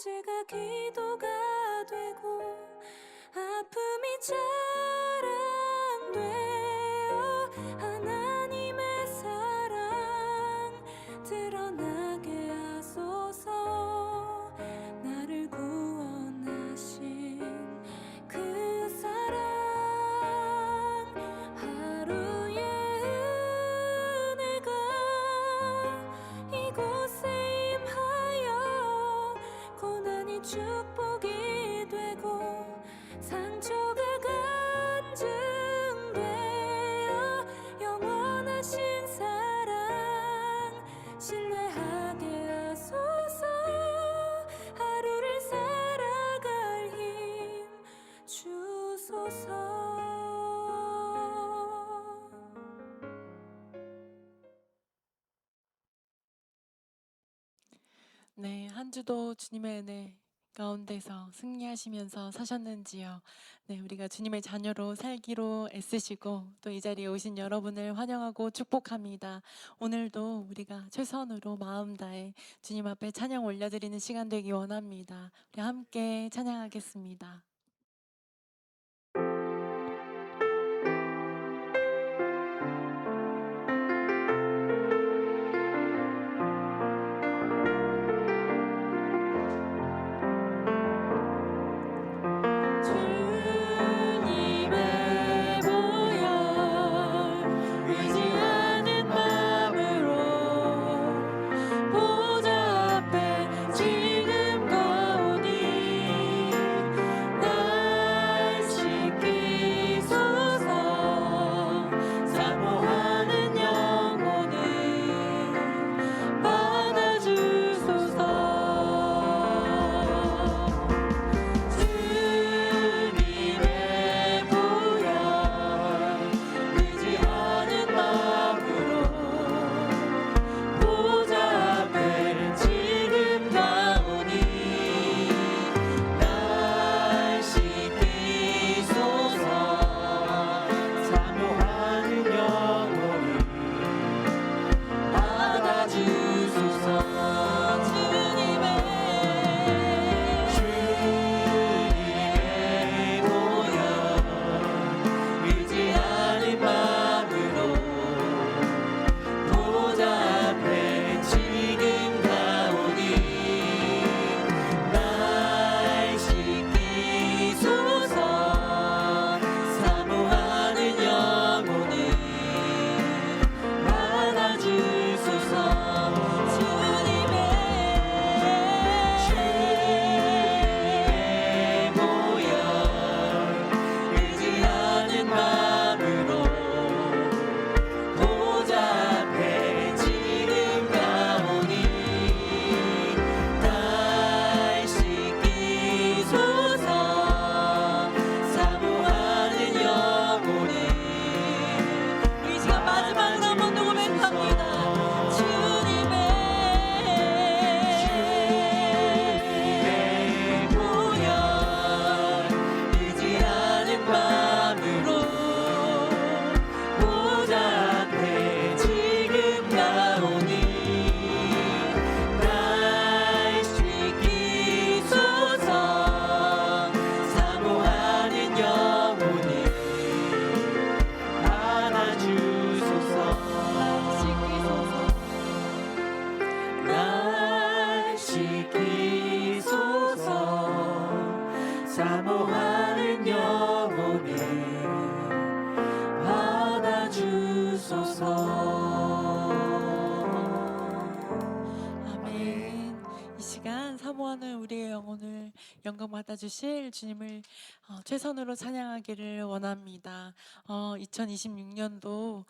제가 기도가 되고 아픔이 자랑되어 하나님의 사랑 드러나게 하소서. 나를 구원하신 그 사랑 하루의 은혜가 이곳에 임하여 고난이 축복이 되고 상처가 간증되어 영원하신 사랑 신뢰하게 하소서. 하루를 살아갈 힘 주소서. 네, 한 주도 주님의 은혜 가운데서 승리하시면서 사셨는지요? 네, 우리가 주님의 자녀로 살기로 애쓰시고 또 이 자리에 오신 여러분을 환영하고 축복합니다. 오늘도 우리가 최선으로 마음 다해 주님 앞에 찬양 올려드리는 시간 되기 원합니다. 우리 함께 찬양하겠습니다. 주님의 보혈 의지하는 마음으로 보좌 앞에 지금 가오니 날 씻기소서. 사모하는 영혼을 받아주소서. 주님의 보혈 의지하는 마음으로 보좌 앞에 지금 가오니 날 씻기소서. 사모하는 영혼을 받아주소서. 주님의 보혈 의지하는 마음으로 보좌 앞에 지금 가오니 날 씻기소서. 사모하는 영혼을 받아주소서. 주님의 보혈 의지하는 마음으로 보좌 앞에 지금 가오니 날 씻기소서. 사모하는 영혼을 이 시간 마지막으로 한번 더 고백합니다. 주님의 보혈 의지하는 마음으로 보좌 앞에 지금 가오니 날 씻기소서. 사모하는 영혼을 받아주소서. 날 씻기소서. 사모하는 영혼을 받아주소서. 아멘. 이 시간 사모하는 우리의 영혼을 영광 받아주실 주님을 최선으로 찬양하기를 원합니다. 2026년도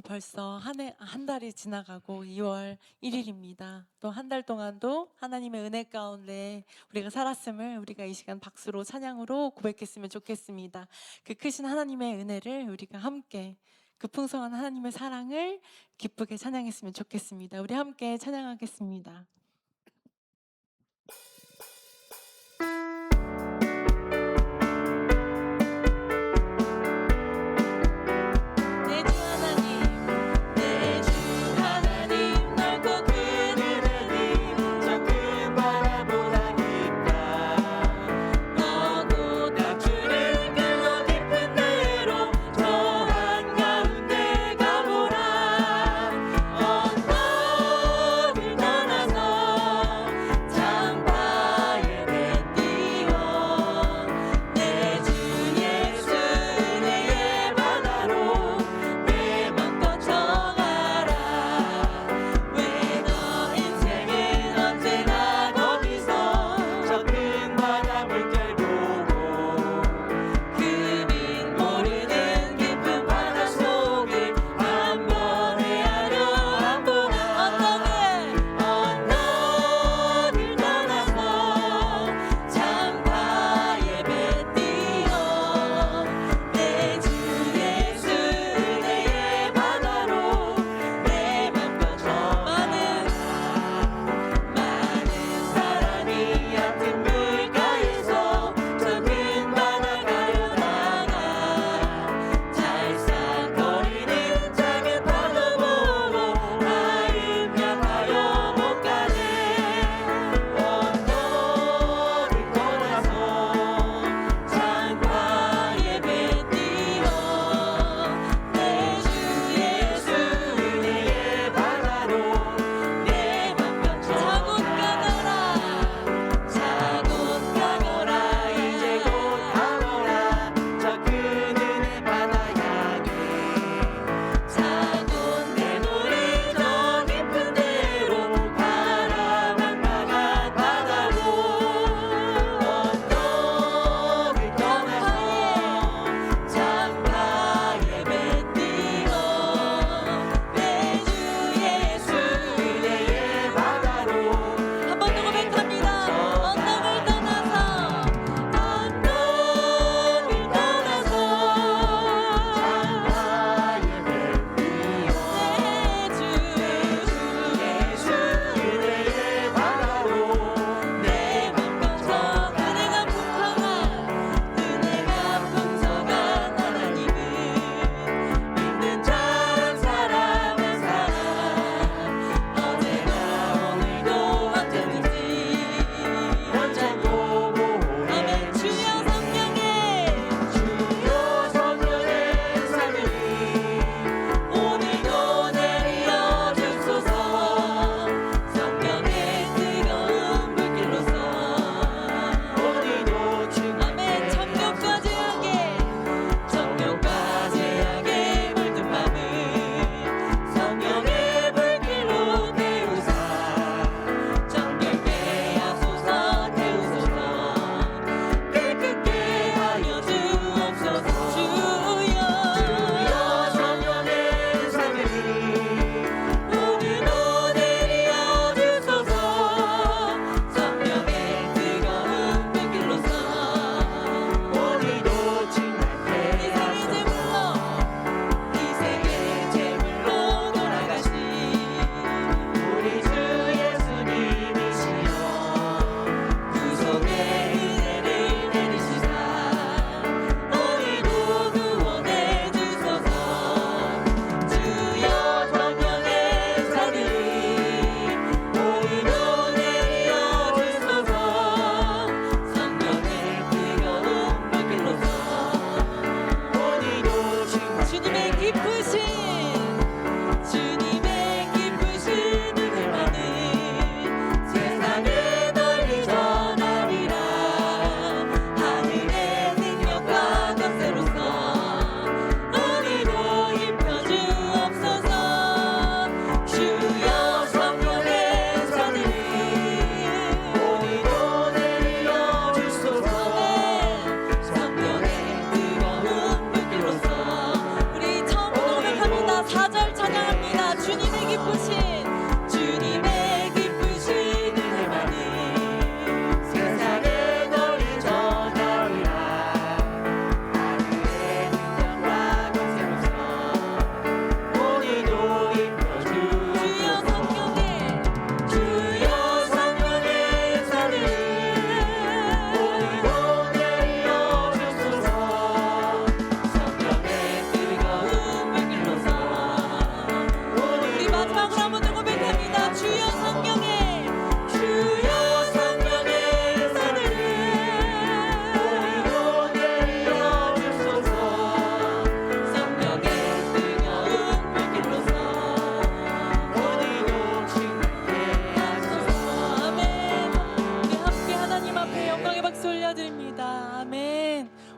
벌써 한 달이 지나가고 2월 1일입니다. 또 한 달 동안도 하나님의 은혜 가운데 우리가 살았음을 우리가 이 시간 박수로 찬양으로 고백했으면 좋겠습니다. 그 크신 하나님의 은혜를 우리가 함께 그 풍성한 하나님의 사랑을 기쁘게 찬양했으면 좋겠습니다. 우리 함께 찬양하겠습니다. 넓고 큰 하나님 저 큰 바다보다 깊은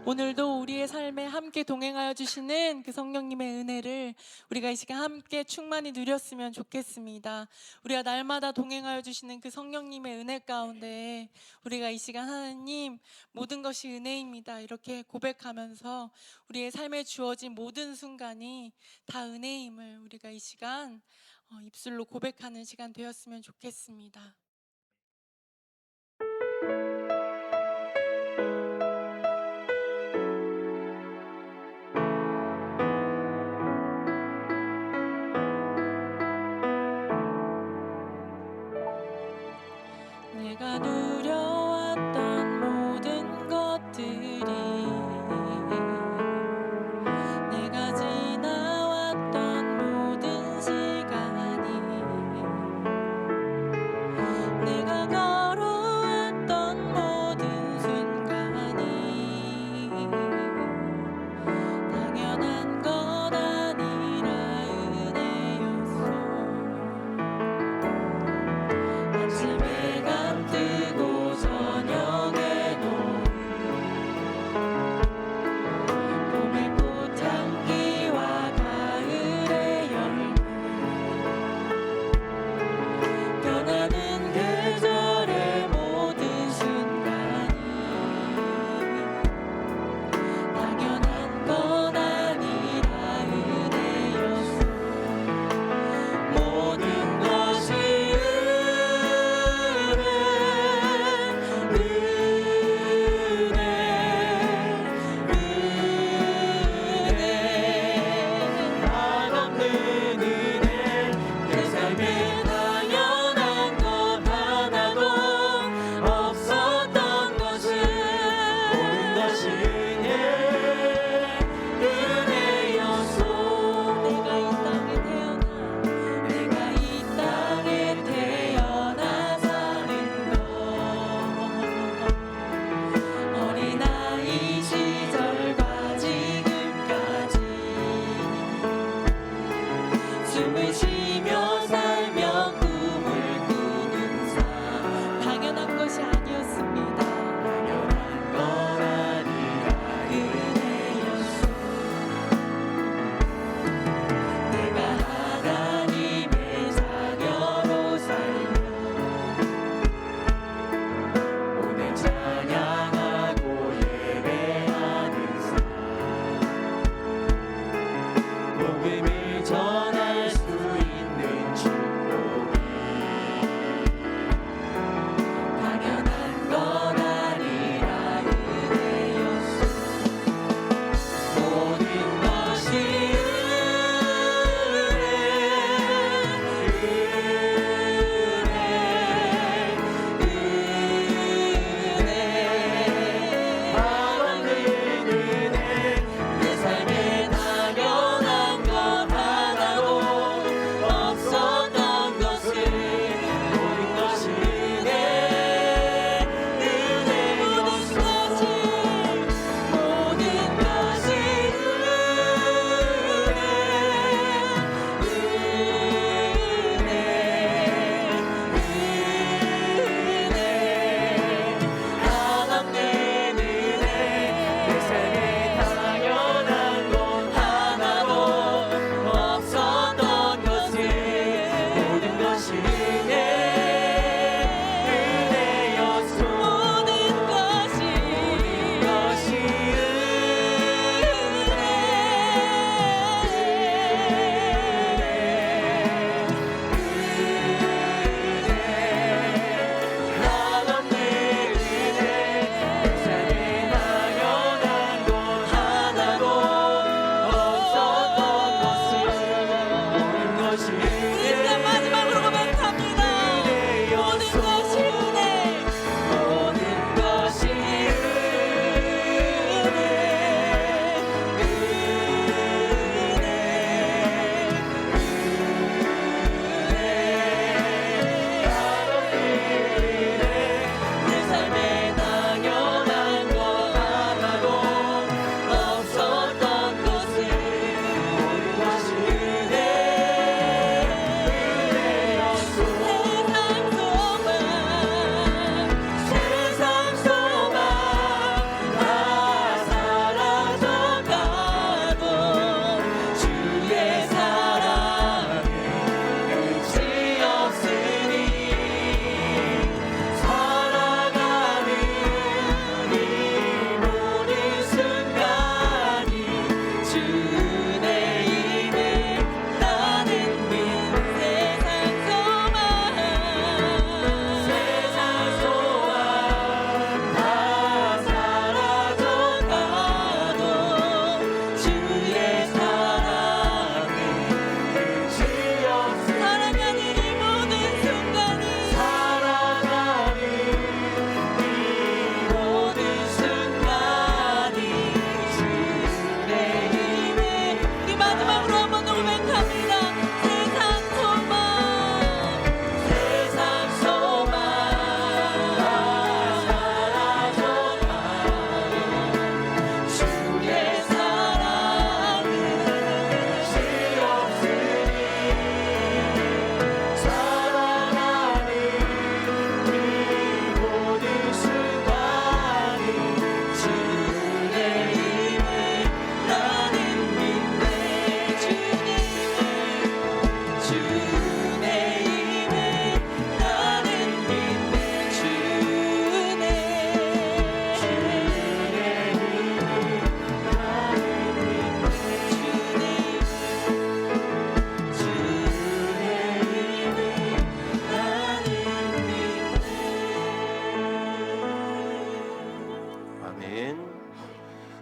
오늘도 우리의 삶에 함께 동행하여 주시는 그 성령님의 은혜를 우리가 이 시간 함께 충만히 누렸으면 좋겠습니다. 우리가 날마다 동행하여 주시는 그 성령님의 은혜 가운데 우리가 이 시간 하나님 모든 것이 은혜입니다. 이렇게 고백하면서 우리의 삶에 주어진 모든 순간이 다 은혜임을 우리가 이 시간 입술로 고백하는 시간 되었으면 좋겠습니다. 내가 누려왔던 모든 것들이 내가 지나왔던 모든 시간이 내가 걸어왔던 모든 순간이 당연한 것 아니라 은혜였소. 아침 해가 뜨고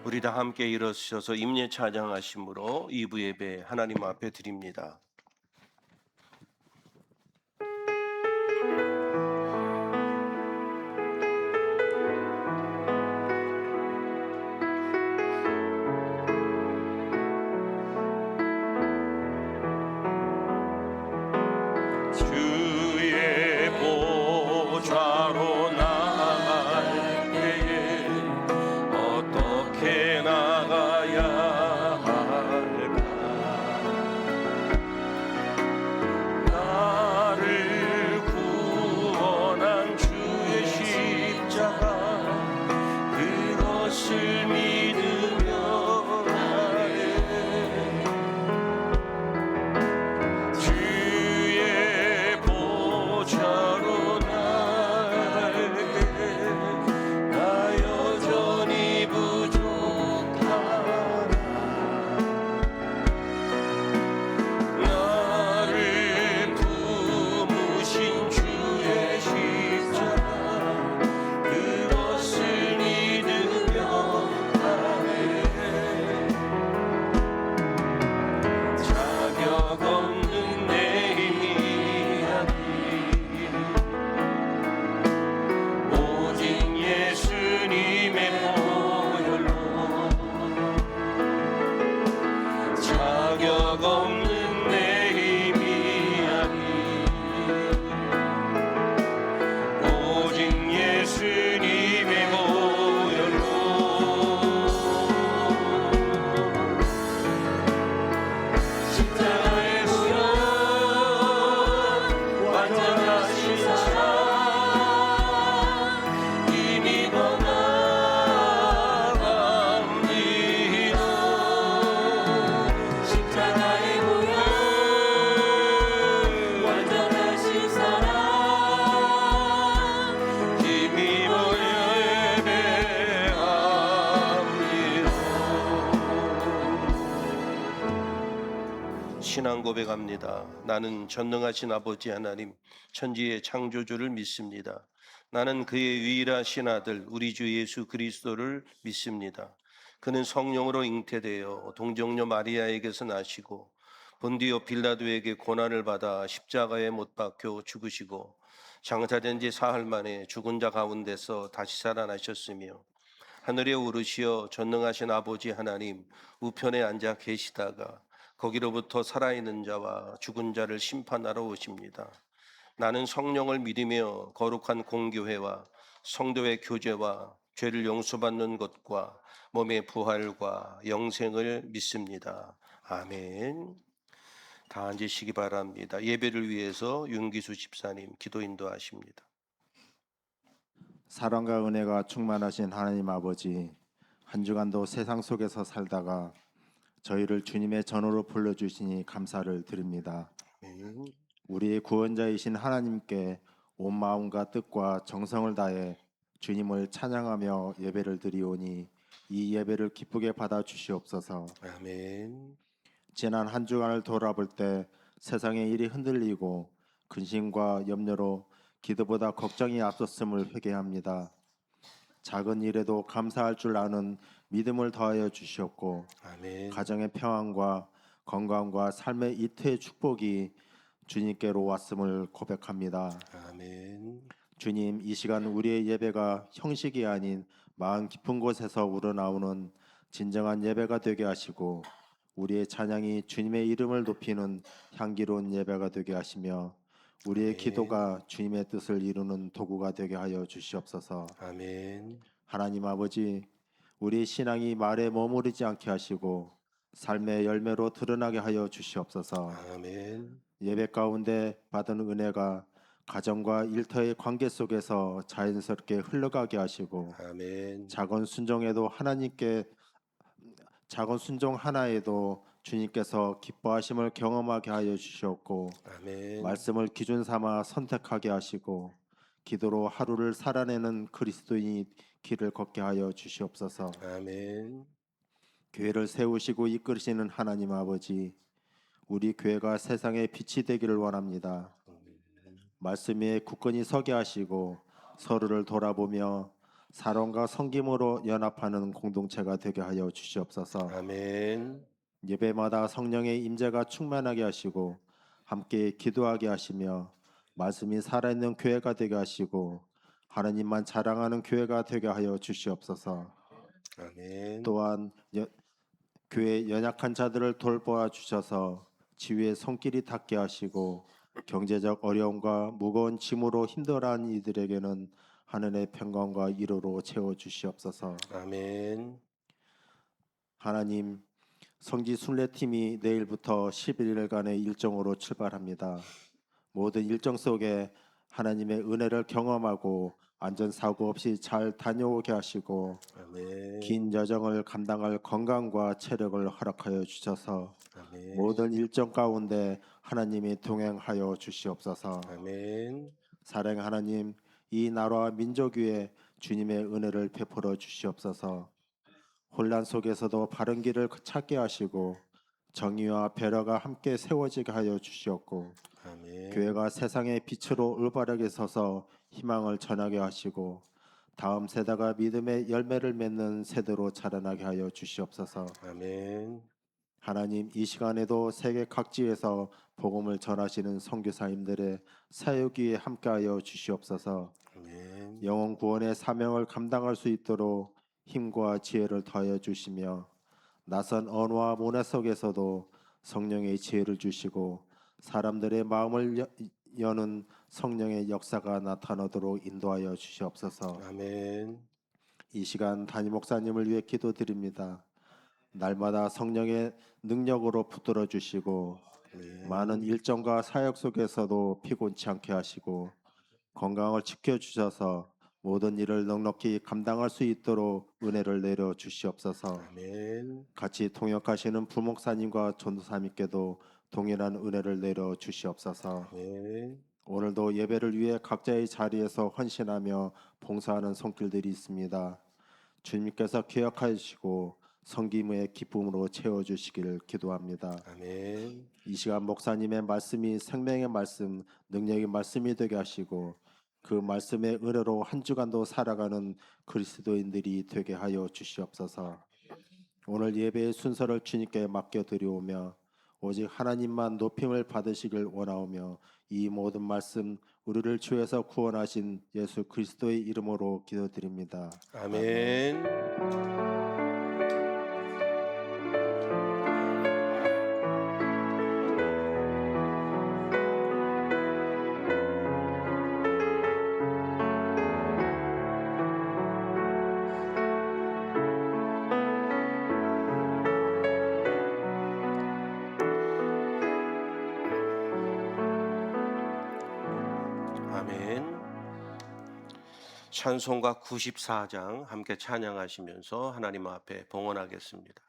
우리 다 함께 일어서서 임례 찬양하심으로 2부 예배 하나님 앞에 드립니다. 주의 보좌로 나갈 때에 어떻게 나가야 할까? 나를 구원한 주의 십자가 그것을 믿으며 나의 주의 보좌로 나갈 때 나 여전히 부족하나 나를 품으신 주의 십자가 그것을 믿으며 나의 자격 없는 내 힘이 아니 오직 예수님의 보혈로 자격 없는 내 힘이 아니 오직 예수님의 보혈로 십자가의 구원 완전하신 사랑 힘입어 나갑니다. 십자가의 구원 완전하신 사랑 힘입어 예배합니다. 신앙 고백합니다. 나는 전능하신 아버지 하나님 천지의 창조주를 믿습니다. 나는 그의 유일하신 아들 우리 주 예수 그리스도를 믿습니다. 그는 성령으로 잉태되어 동정녀 마리아에게서 나시고 본디오 빌라도에게 고난을 받아 십자가에 못 박혀 죽으시고 장사된 지 사흘 만에 죽은 자 가운데서 다시 살아나셨으며 하늘에 오르시어 전능하신 아버지 하나님 우편에 앉아 계시다가 거기로부터 살아있는 자와 죽은 자를 심판하러 오십니다. 나는 성령을 믿으며 거룩한 공교회와 성도의 교제와 죄를 용서받는 것과 몸의 부활과 영생을 믿습니다. 아멘. 다 앉으시기 바랍니다. 예배를 위해서 윤기수 집사님 기도 인도하십니다. 사랑과 은혜가 충만하신 하나님 아버지, 한 주간도 세상 속에서 살다가 저희를 주님의 전으로 불러주시니 감사를 드립니다. 아멘. 우리의 구원자이신 하나님께 온 마음과 뜻과 정성을 다해 주님을 찬양하며 예배를 드리오니 이 예배를 기쁘게 받아 주시옵소서. 아멘. 지난 한 주간을 돌아볼 때 세상의 일이 흔들리고 근심과 염려로 기도보다 걱정이 앞섰음을 회개합니다. 작은 일에도 감사할 줄 아는 믿음을 더하여 주시옵고 아멘. 가정의 평안과 건강과 삶의 이태의 축복이 주님께로 왔음을 고백합니다. 아멘. 주님, 이 시간 우리의 예배가 형식이 아닌 마음 깊은 곳에서 우러나오는 진정한 예배가 되게 하시고 우리의 찬양이 주님의 이름을 높이는 향기로운 예배가 되게 하시며 우리의 아멘. 기도가 주님의 뜻을 이루는 도구가 되게 하여 주시옵소서. 아멘. 하나님 아버지, 우리 신앙이 말에 머무르지 않게 하시고 삶의 열매로 드러나게 하여 주시옵소서. 아멘. 예배 가운데 받은 은혜가 가정과 일터의 관계 속에서 자연스럽게 흘러가게 하시고 아멘. 작은 순종에도 작은 순종 하나에도 주님께서 기뻐하심을 경험하게 하여 주시옵고 아멘. 말씀을 기준 삼아 선택하게 하시고 기도로 하루를 살아내는 그리스도인이 길을 걷게 하여 주시옵소서. 아멘. 교회를 세우시고 이끌으시는 하나님 아버지, 우리 교회가 세상의 빛이 되기를 원합니다. 말씀 위에 굳건히 서게 하시고 서로를 돌아보며 사랑과 섬김으로 연합하는 공동체가 되게 하여 주시옵소서. 아멘. 예배마다 성령의 임재가 충만하게 하시고 함께 기도하게 하시며 말씀이 살아있는 교회가 되게 하시고 하나님만 자랑하는 교회가 되게 하여 주시옵소서. 아멘. 또한 교회 연약한 자들을 돌보아 주셔서 지위의 손길이 닿게 하시고 경제적 어려움과 무거운 짐으로 힘들어하는 이들에게는 하늘의 평강과 위로로 채워 주시옵소서. 아멘. 하나님, 성지 순례팀이 내일부터 11일간의 일정으로 출발합니다. 모든 일정 속에 하나님의 은혜를 경험하고 안전사고 없이 잘 다녀오게 하시고 아멘. 긴 여정을 감당할 건강과 체력을 허락하여 주셔서 아멘. 모든 일정 가운데 하나님이 동행하여 주시옵소서. 아멘. 사랑 하나님, 이 나라와 민족 위에 주님의 은혜를 베풀어 주시옵소서. 혼란 속에서도 바른 길을 찾게 하시고 정의와 배려가 함께 세워지게 하여 주시옵고 아멘. 교회가 세상의 빛으로 올바르게 서서 희망을 전하게 하시고 다음 세대가 믿음의 열매를 맺는 세대로 자라나게 하여 주시옵소서. 아멘. 하나님, 이 시간에도 세계 각지에서 복음을 전하시는 선교사님들의 사역 위에 함께하여 주시옵소서. 아멘. 영혼 구원의 사명을 감당할 수 있도록 힘과 지혜를 더하여 주시며 낯선 언어와 문화 속에서도 성령의 지혜를 주시고 사람들의 마음을 여는 성령의 역사가 나타나도록 인도하여 주시옵소서. 아멘. 이 시간 담임 목사님을 위해 기도드립니다. 날마다 성령의 능력으로 붙들어 주시고 아멘. 많은 일정과 사역 속에서도 피곤치 않게 하시고 건강을 지켜 주셔서 모든 일을 넉넉히 감당할 수 있도록 은혜를 내려 주시옵소서. 아멘. 같이 통역하시는 부목사님과 전도사님께도 동일한 은혜를 내려 주시옵소서. 아멘. 오늘도 예배를 위해 각자의 자리에서 헌신하며 봉사하는 손길들이 있습니다. 주님께서 기억하시고 섬김의 기쁨으로 채워주시기를 기도합니다. 아멘. 이 시간 목사님의 말씀이 생명의 말씀, 능력의 말씀이 되게 하시고 그 말씀의 은혜로 한 주간도 살아가는 그리스도인들이 되게 하여 주시옵소서. 오늘 예배의 순서를 주님께 맡겨드리오며 오직 하나님만 높임을 받으시길 원하오며 이 모든 말씀 우리를 주에서 구원하신 예수 그리스도의 이름으로 기도드립니다. 아멘. 아멘. 찬송가 94장 함께 찬양하시면서 하나님 앞에 봉헌하겠습니다.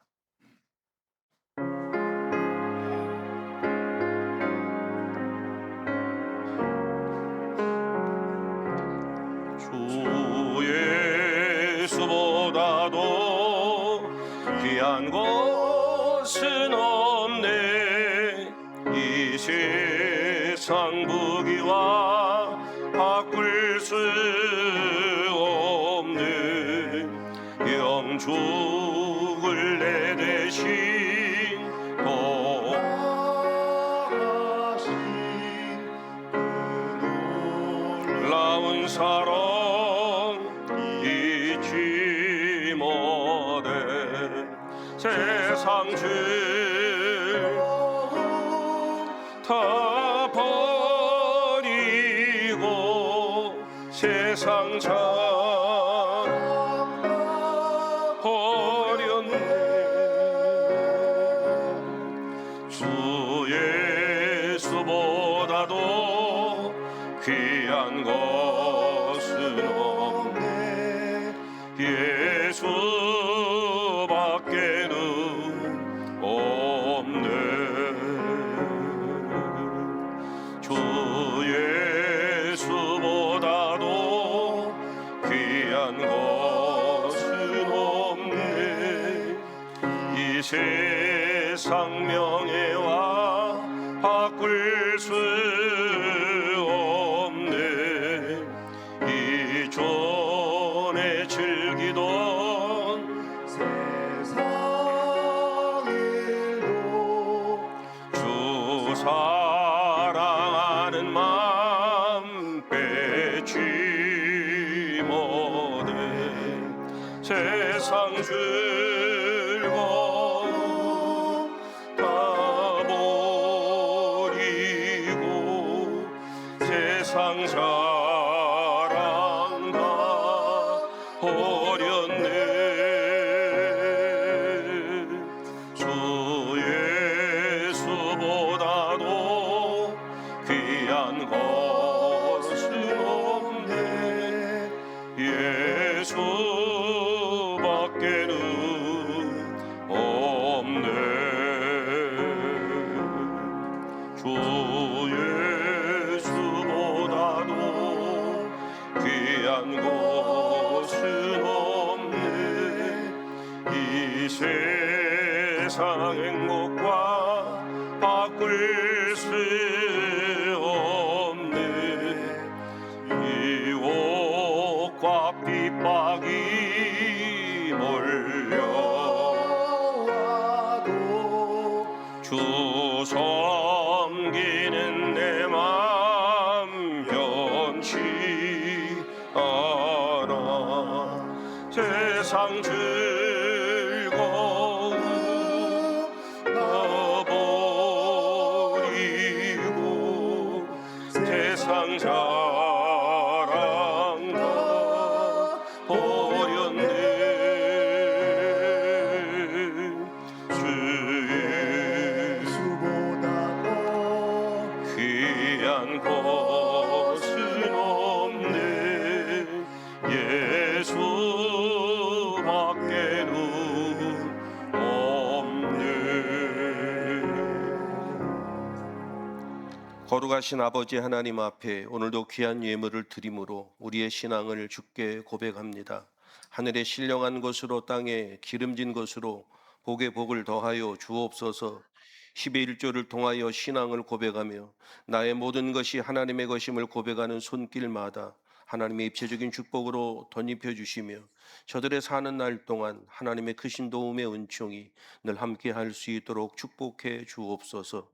주 예수보다도 귀한 것은 없네. 이 세상 부귀와 바꿀 수 없는 영죽을 내 대신 돌아가신 놀라운 사랑 잊지 못해. 세상 죄다 버리고 세상 자 버렸네. 주 예수보다도 귀한 것은 없네. 예수밖에는 없네. 주 예수보다도 귀한 것은 없네. 이 세상 명예와 바꿀 수 없네. 이 존의 못해 세상 즐거움 다 버리고 세상 자랑 다 버렸네 주 예수보다도 귀한 것은 없네 예수밖에는 없네 주 예수보다도 귀한 것은 없네 이 세상 행복과 바꿀 수 없네 유혹과 핍박이 몰려와도 주 섬기는 내 맘 변치 않아 세상 즐거움 다 버리고 세상 자랑 다 버렸네 주 예수보다도 귀한 것은 없네 예수밖에는 없네 거룩하신 아버지 하나님 앞에 오늘도 귀한 예물을 드림으로 우리의 신앙을 주께 고백합니다. 하늘에 신령한 것으로 땅에 기름진 것으로 복에 복을 더하여 주옵소서. 10의 1조를 통하여 신앙을 고백하며 나의 모든 것이 하나님의 것임을 고백하는 손길마다 하나님의 입체적인 축복으로 덧입혀 주시며 저들의 사는 날 동안 하나님의 크신 도움의 은총이 늘 함께 할 수 있도록 축복해 주옵소서.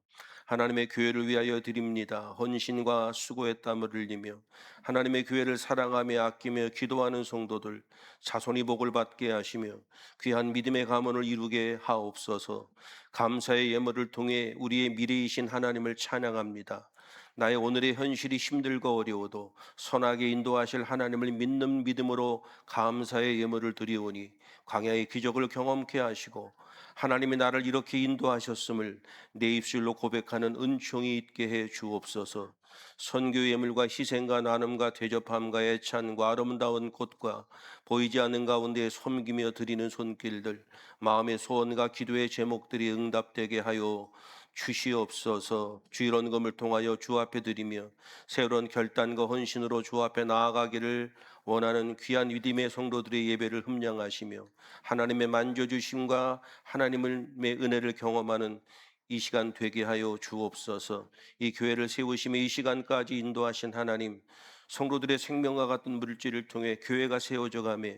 하나님의 교회를 위하여 드립니다. 헌신과 수고의 땀을 흘리며 하나님의 교회를 사랑하며 아끼며 기도하는 성도들 자손이 복을 받게 하시며 귀한 믿음의 가문을 이루게 하옵소서. 감사의 예물을 통해 우리의 미래이신 하나님을 찬양합니다. 나의 오늘의 현실이 힘들고 어려워도 선하게 인도하실 하나님을 믿는 믿음으로 감사의 예물을 드리오니 광야의 기적을 경험케 하시고 하나님이 나를 이렇게 인도하셨음을 내 입술로 고백하는 은총이 있게 해 주옵소서. 선교 예물과 희생과 나눔과 대접함과 애찬과 아름다운 꽃과 보이지 않는 가운데 섬기며 드리는 손길들 마음의 소원과 기도의 제목들이 응답되게 하여 주시옵소서. 주일원 금을 통하여 주 앞에 드리며 새로운 결단과 헌신으로 주 앞에 나아가기를 원하는 귀한 믿음의 성도들의 예배를 흠량하시며 하나님의 만져주심과 하나님의 은혜를 경험하는 이 시간 되게 하여 주옵소서. 이 교회를 세우시며 이 시간까지 인도하신 하나님, 성도들의 생명과 같은 물질을 통해 교회가 세워져 가며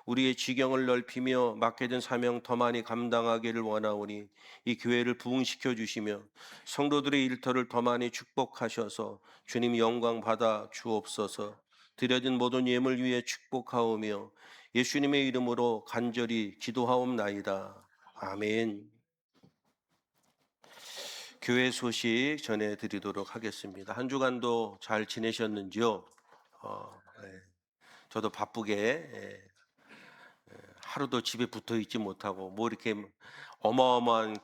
우리의 지경을 넓히며 맡게 된 사명 더 많이 감당하기를 원하오니 이 교회를 부흥시켜 주시며 성도들의 일터를 더 많이 축복하셔서 주님 영광 받아 주옵소서. 드려진 모든 예물 위에 축복하오며 예수님의 이름으로 간절히 기도하옵나이다. 아멘. 교회 소식 전해드리도록 하겠습니다. 한 주간도 잘 지내셨는지요? 네. 저도 바쁘게 하루도 집에 붙어 있지 못하고 뭐 이렇게 어마어마한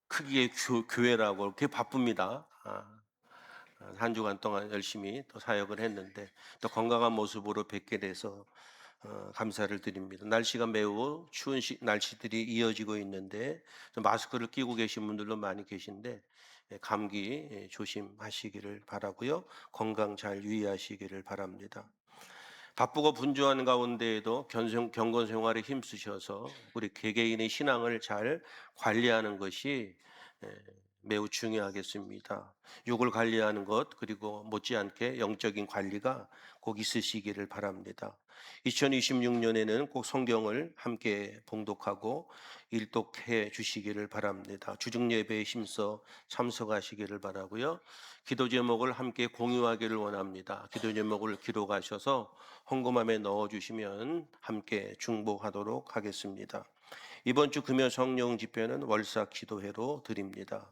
크기의 교회라고 이렇게 바쁩니다. 한 주간 동안 열심히 또 사역을 했는데 또 건강한 모습으로 뵙게 돼서 감사를 드립니다. 날씨가 매우 추운 날씨들이 이어지고 있는데 마스크를 끼고 계신 분들도 많이 계신데 감기 조심하시기를 바라고요. 건강 잘 유의하시기를 바랍니다. 바쁘고 분주한 가운데에도 경건 생활에 힘쓰셔서 우리 개개인의 신앙을 잘 관리하는 것이 매우 중요하겠습니다. 육을 관리하는 것 그리고 못지않게 영적인 관리가 꼭 있으시기를 바랍니다. 2026년에는 꼭 성경을 함께 봉독하고 일독해 주시기를 바랍니다. 주중 예배에 힘써 참석하시기를 바라고요. 기도 제목을 함께 공유하기를 원합니다. 기도 제목을 기록하셔서 헌금함에 넣어 주시면 함께 중보하도록 하겠습니다. 이번 주 금요 성령 집회는 월사 기도회로 드립니다.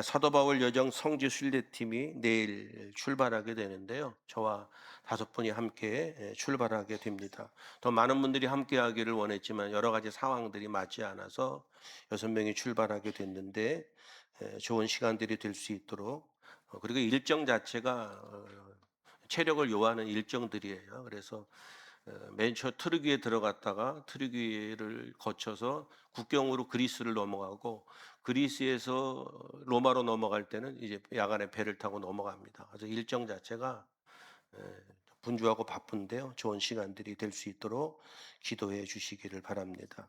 사도 바울 여정 성지 순례팀이 내일 출발하게 되는데요. 저와 5분이 함께 출발하게 됩니다. 더 많은 분들이 함께 하기를 원했지만 여러 가지 상황들이 맞지 않아서 6명이 출발하게 됐는데 좋은 시간들이 될 수 있도록 그리고 일정 자체가 체력을 요하는 일정들이에요. 그래서 맨 처 트르기에 들어갔다가 트르기를 거쳐서 국경으로 그리스를 넘어가고 그리스에서 로마로 넘어갈 때는 이제 야간에 배를 타고 넘어갑니다. 그래서 일정 자체가 분주하고 바쁜데요. 좋은 시간들이 될 수 있도록 기도해 주시기를 바랍니다.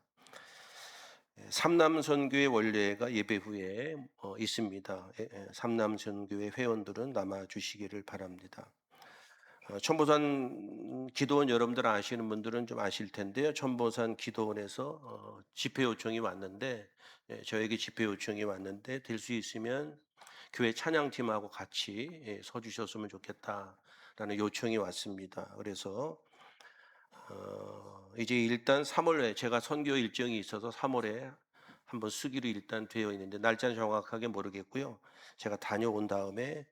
삼남선교회 원례가 예배 후에 있습니다. 삼남선교회 회원들은 남아 주시기를 바랍니다. 천보산 기도원 여러분들 아시는 분들은 좀 아실 텐데요. 천보산 기도원에서 집회 요청이 왔는데 저에게 집회 요청이 왔는데 될 수 있으면 교회 찬양팀하고 같이 서주셨으면 좋겠다라는 요청이 왔습니다. 그래서 이제 일단 3월에 제가 선교 일정이 있어서 3월에 한번 쓰기로 일단 되어 있는데 날짜는 정확하게 모르겠고요. 제가 다녀온 다음에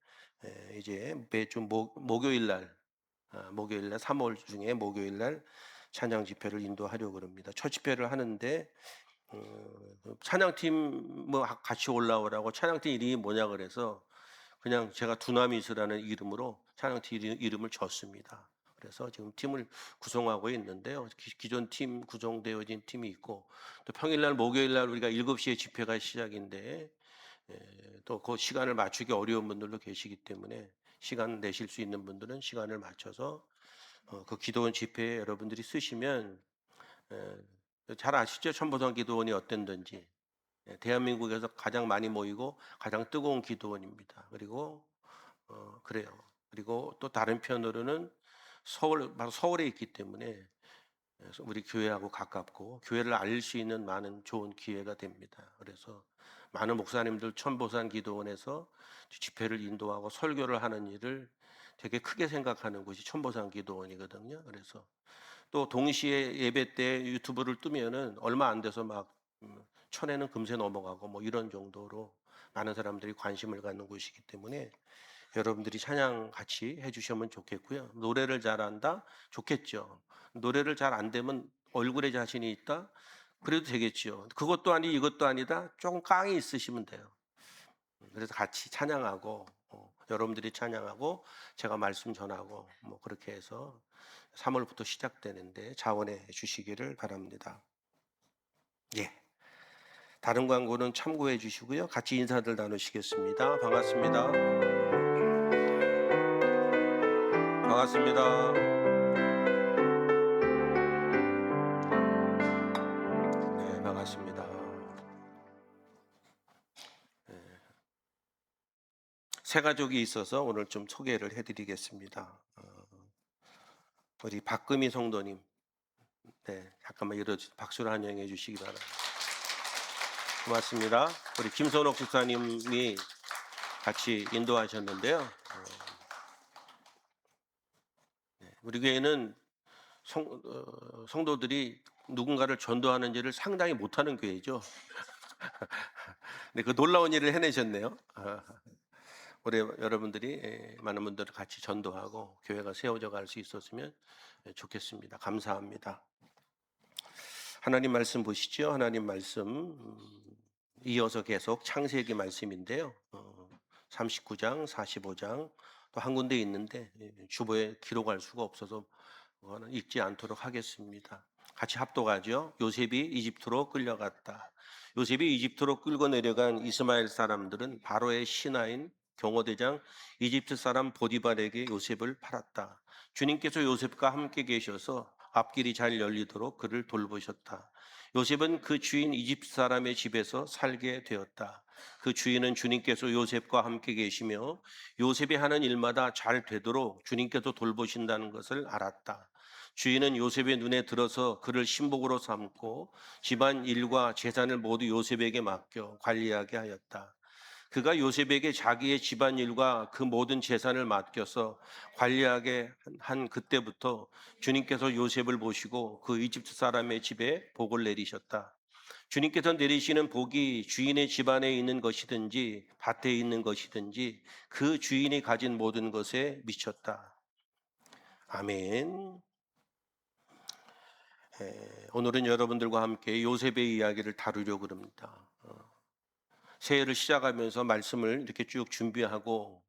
이제 매주 목요일 날 3월 중에 목요일 날 찬양 집회를 인도하려고 합니다. 첫 집회를 하는데 찬양팀 뭐 같이 올라오라고 찬양팀 이름이 뭐냐 그래서 그냥 제가 두나미스라는 이름으로 찬양팀 이름을 줬습니다. 그래서 지금 팀을 구성하고 있는데요. 기존 팀 구성되어진 팀이 있고 또 평일날 목요일날 우리가 7시에 집회가 시작인데 또 그 시간을 맞추기 어려운 분들도 계시기 때문에 시간 내실 수 있는 분들은 시간을 맞춰서 그 기도원 집회에 여러분들이 쓰시면 잘 아시죠? 천보성 기도원이 어떤 던지 대한민국에서 가장 많이 모이고 가장 뜨거운 기도원입니다. 그리고 그래요. 그리고 또 다른 편으로는 바로 서울에 있기 때문에 우리 교회하고 가깝고 교회를 알릴 수 있는 많은 좋은 기회가 됩니다. 그래서 많은 목사님들 천보산 기도원에서 집회를 인도하고 설교를 하는 일을 되게 크게 생각하는 곳이 천보산 기도원이거든요. 그래서 또 동시에 예배 때 유튜브를 뜨면은 얼마 안 돼서 막 천에는 금세 넘어가고 뭐 이런 정도로 많은 사람들이 관심을 갖는 곳이기 때문에 여러분들이 찬양 같이 해주시면 좋겠고요. 노래를 잘한다? 좋겠죠. 노래를 잘 안 되면 얼굴에 자신이 있다? 그래도 되겠죠. 그것도 아니 이것도 아니다? 조금 깡이 있으시면 돼요. 그래서 같이 찬양하고 여러분들이 찬양하고 제가 말씀 전하고 뭐 그렇게 해서 3월부터 시작되는데 자원해 주시기를 바랍니다. 예. 다른 광고는 참고해 주시고요. 같이 인사들 나누시겠습니다. 반갑습니다. 반갑습니다. 네, 반갑습니다. 새 가족이 있어서 오늘 좀 소개를 해드리겠습니다. 우리 박금희 성도님, 네, 잠깐만 박수로 환영해 주시기 바랍니다. 고맙습니다. 우리 김선옥 집사님이 같이 인도하셨는데요. 우리 교회는 성도들이 누군가를 전도하는지를 상당히 못하는 교회죠. 네, 그 놀라운 일을 해내셨네요. 올해 여러분들이 많은 분들을 같이 전도하고 교회가 세워져 갈 수 있었으면 좋겠습니다. 감사합니다. 하나님 말씀 보시죠. 하나님 말씀 이어서 계속 창세기 말씀인데요. 39장, 45장 또 한 군데 있는데 주보에 기록할 수가 없어서 그거는 읽지 않도록 하겠습니다. 같이 합독하죠. 요셉이 이집트로 끌려갔다. 요셉이 이집트로 끌고 내려간 이스마엘 사람들은 바로의 신하인 경호대장 이집트 사람 보디발에게 요셉을 팔았다. 주님께서 요셉과 함께 계셔서 앞길이 잘 열리도록 그를 돌보셨다. 요셉은 그 주인 이집트 사람의 집에서 살게 되었다. 그 주인은 주님께서 요셉과 함께 계시며 요셉이 하는 일마다 잘 되도록 주님께서 돌보신다는 것을 알았다. 주인은 요셉의 눈에 들어서 그를 신복으로 삼고 집안 일과 재산을 모두 요셉에게 맡겨 관리하게 하였다. 그가 요셉에게 자기의 집안일과 그 모든 재산을 맡겨서 관리하게 한 그때부터 주님께서 요셉을 보시고 그 이집트 사람의 집에 복을 내리셨다. 주님께서 내리시는 복이 주인의 집안에 있는 것이든지 밭에 있는 것이든지 그 주인이 가진 모든 것에 미쳤다. 아멘. 오늘은 여러분들과 함께 요셉의 이야기를 다루려고 합니다. 새해를 시작하면서 말씀을 이렇게 쭉 준비하고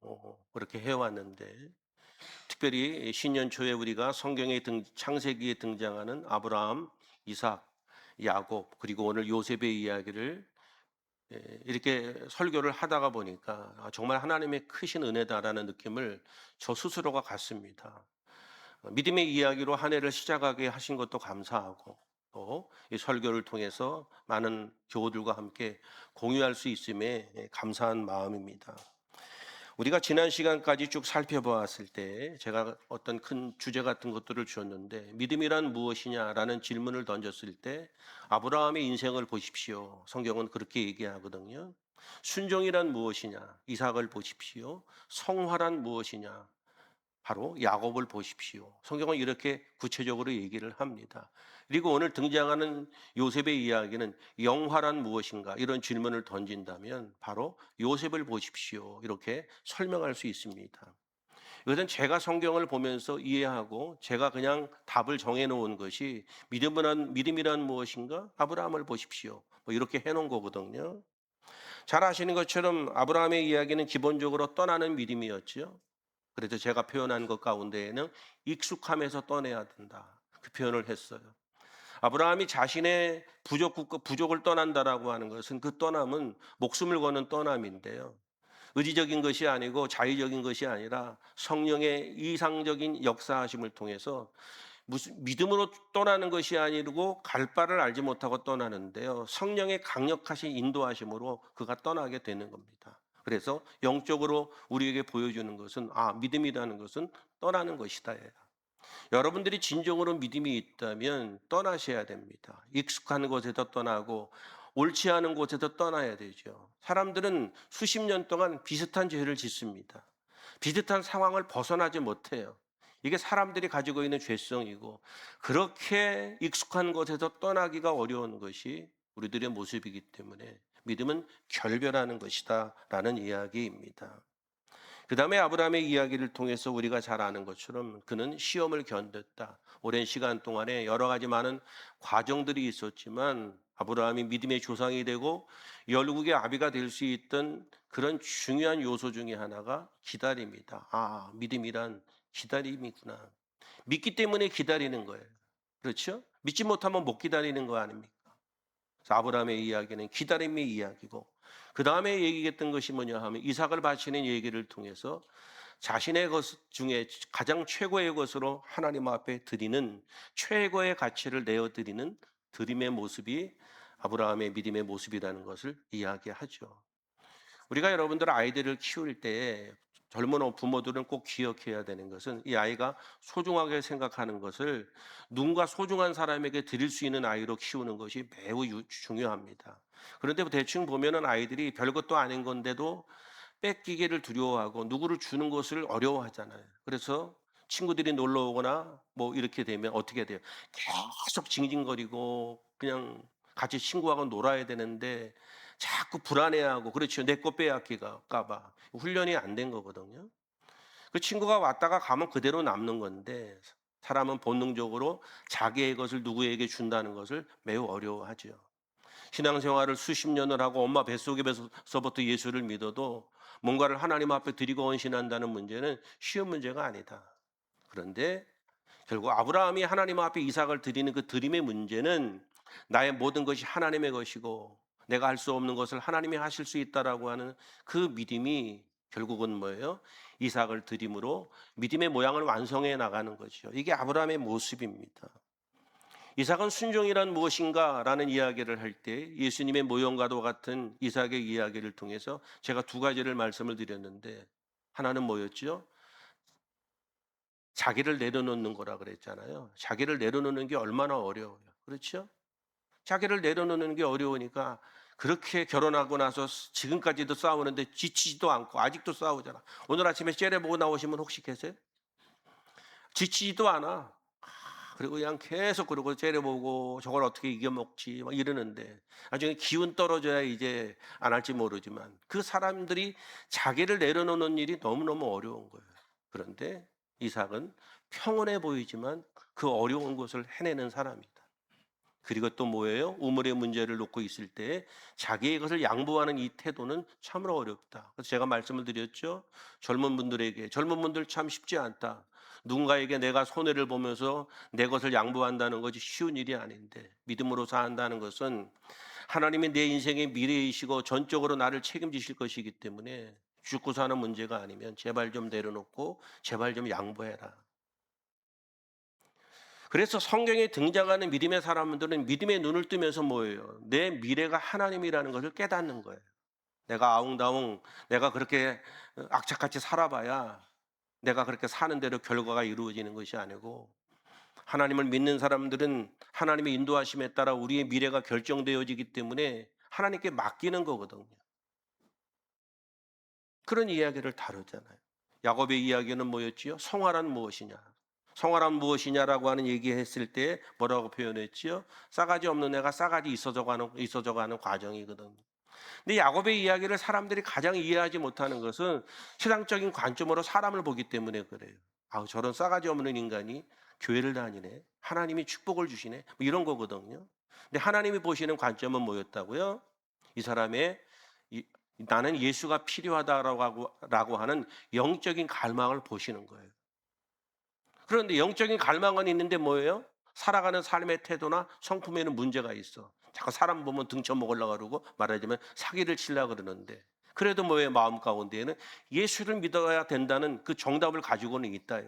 그렇게 해왔는데 특별히 신년 초에 우리가 성경의 창세기에 등장하는 아브라함, 이삭, 야곱 그리고 오늘 요셉의 이야기를 이렇게 설교를 하다가 보니까 정말 하나님의 크신 은혜다라는 느낌을 저 스스로가 갖습니다. 믿음의 이야기로 한 해를 시작하게 하신 것도 감사하고 또 이 설교를 통해서 많은 교우들과 함께 공유할 수 있음에 감사한 마음입니다. 우리가 지난 시간까지 쭉 살펴보았을 때 제가 어떤 큰 주제 같은 것들을 주었는데 믿음이란 무엇이냐라는 질문을 던졌을 때 아브라함의 인생을 보십시오. 성경은 그렇게 얘기하거든요. 순종이란 무엇이냐? 이삭을 보십시오. 성화란 무엇이냐? 바로 야곱을 보십시오. 성경은 이렇게 구체적으로 얘기를 합니다. 그리고 오늘 등장하는 요셉의 이야기는 영화란 무엇인가? 이런 질문을 던진다면 바로 요셉을 보십시오. 이렇게 설명할 수 있습니다. 이것은 제가 성경을 보면서 이해하고 제가 그냥 답을 정해놓은 것이 믿음이란 무엇인가? 아브라함을 보십시오. 뭐 이렇게 해놓은 거거든요. 잘 아시는 것처럼 아브라함의 이야기는 기본적으로 떠나는 믿음이었죠. 그래서 제가 표현한 것 가운데에는 익숙함에서 떠나야 된다. 그 표현을 했어요. 아브라함이 자신의 부족을 떠난다라고 하는 것은 그 떠남은 목숨을 거는 떠남인데요. 의지적인 것이 아니고 자의적인 것이 아니라 성령의 이상적인 역사하심을 통해서 무슨 믿음으로 떠나는 것이 아니고 갈 바를 알지 못하고 떠나는데요. 성령의 강력하신 인도하심으로 그가 떠나게 되는 겁니다. 그래서 영적으로 우리에게 보여주는 것은 믿음이라는 것은 떠나는 것이다. 여러분들이 진정으로 믿음이 있다면 떠나셔야 됩니다. 익숙한 곳에서 떠나고 옳지 않은 곳에서 떠나야 되죠. 사람들은 수십 년 동안 비슷한 죄를 짓습니다. 비슷한 상황을 벗어나지 못해요. 이게 사람들이 가지고 있는 죄성이고 그렇게 익숙한 곳에서 떠나기가 어려운 것이 우리들의 모습이기 때문에 믿음은 결별하는 것이다 라는 이야기입니다. 그 다음에 아브라함의 이야기를 통해서 우리가 잘 아는 것처럼 그는 시험을 견뎠다. 오랜 시간 동안에 여러 가지 많은 과정들이 있었지만 아브라함이 믿음의 조상이 되고 열국의 아비가 될 수 있던 그런 중요한 요소 중에 하나가 기다림이다. 믿음이란 기다림이구나. 믿기 때문에 기다리는 거예요. 그렇죠? 믿지 못하면 못 기다리는 거 아닙니까? 그래서 아브라함의 이야기는 기다림의 이야기고 그 다음에 얘기했던 것이 뭐냐 하면 이삭을 바치는 얘기를 통해서 자신의 것 중에 가장 최고의 것으로 하나님 앞에 드리는 최고의 가치를 내어드리는 드림의 모습이 아브라함의 믿음의 모습이라는 것을 이야기하죠. 우리가 여러분들 아이들을 키울 때 젊은 부모들은 꼭 기억해야 되는 것은 이 아이가 소중하게 생각하는 것을 누군가 소중한 사람에게 드릴 수 있는 아이로 키우는 것이 매우 중요합니다. 그런데 대충 보면은 아이들이 별것도 아닌 건데도 뺏기기를 두려워하고 누구를 주는 것을 어려워하잖아요. 그래서 친구들이 놀러 오거나 뭐 이렇게 되면 어떻게 돼요? 계속 징징거리고 그냥 같이 친구하고 놀아야 되는데 자꾸 불안해하고 그렇죠. 내 거 빼앗기가 봐. 훈련이 안 된 거거든요. 그 친구가 왔다가 가면 그대로 남는 건데 사람은 본능적으로 자기의 것을 누구에게 준다는 것을 매우 어려워하죠. 신앙생활을 수십 년을 하고 엄마 뱃속에서부터 예수를 믿어도 뭔가를 하나님 앞에 드리고 헌신한다는 문제는 쉬운 문제가 아니다. 그런데 결국 아브라함이 하나님 앞에 이삭을 드리는 그 드림의 문제는 나의 모든 것이 하나님의 것이고 내가 할 수 없는 것을 하나님이 하실 수 있다라고 하는 그 믿음이 결국은 뭐예요? 이삭을 드림으로 믿음의 모양을 완성해 나가는 거죠. 이게 아브라함의 모습입니다. 이삭은 순종이란 무엇인가라는 이야기를 할 때 예수님의 모형과도 같은 이삭의 이야기를 통해서 제가 두 가지를 말씀을 드렸는데, 하나는 뭐였죠? 자기를 내려놓는 거라 그랬잖아요. 자기를 내려놓는 게 얼마나 어려워요. 그렇죠? 자기를 내려놓는 게 어려우니까 그렇게 결혼하고 나서 지금까지도 싸우는데 지치지도 않고 아직도 싸우잖아. 오늘 아침에 째려보고 나오신 분 혹시 계세요? 지치지도 않아. 그리고 그냥 계속 그러고 째려보고 저걸 어떻게 이겨먹지 막 이러는데, 나중에 기운 떨어져야 이제 안 할지 모르지만 그 사람들이 자기를 내려놓는 일이 너무너무 어려운 거예요. 그런데 이삭은 평온해 보이지만 그 어려운 것을 해내는 사람이다. 그리고 또 뭐예요? 우물의 문제를 놓고 있을 때 자기의 것을 양보하는 이 태도는 참으로 어렵다. 그래서 제가 말씀을 드렸죠. 젊은 분들 참 쉽지 않다. 누군가에게 내가 손해를 보면서 내 것을 양보한다는 것이 쉬운 일이 아닌데, 믿음으로 산다는 것은 하나님이 내 인생의 미래이시고 전적으로 나를 책임지실 것이기 때문에 죽고 사는 문제가 아니면 제발 좀 내려놓고 제발 좀 양보해라. 그래서 성경에 등장하는 믿음의 사람들은 믿음의 눈을 뜨면서 뭐예요? 내 미래가 하나님이라는 것을 깨닫는 거예요. 내가 아웅다웅 내가 그렇게 악착같이 살아봐야 내가 그렇게 사는 대로 결과가 이루어지는 것이 아니고, 하나님을 믿는 사람들은 하나님의 인도하심에 따라 우리의 미래가 결정되어지기 때문에 하나님께 맡기는 거거든요. 그런 이야기를 다루잖아요. 야곱의 이야기는 뭐였지요? 성화란 무엇이냐? 성화란 무엇이냐라고 하는 얘기했을 때 뭐라고 표현했지요? 싸가지 없는 애가 싸가지 있어져가는 과정이거든요. 근데 야곱의 이야기를 사람들이 가장 이해하지 못하는 것은 세상적인 관점으로 사람을 보기 때문에 그래요. 아우, 저런 싸가지 없는 인간이 교회를 다니네, 하나님이 축복을 주시네, 뭐 이런 거거든요. 근데 하나님이 보시는 관점은 뭐였다고요? 이 사람의 나는 예수가 필요하다라고 하는 영적인 갈망을 보시는 거예요. 그런데 영적인 갈망은 있는데 뭐예요? 살아가는 삶의 태도나 성품에는 문제가 있어. 자꾸 사람 보면 등쳐 먹으려고 그러고, 말하자면 사기를 치려고 그러는데, 그래도 뭐예요? 마음 가운데에는 예수를 믿어야 된다는 그 정답을 가지고는 있다.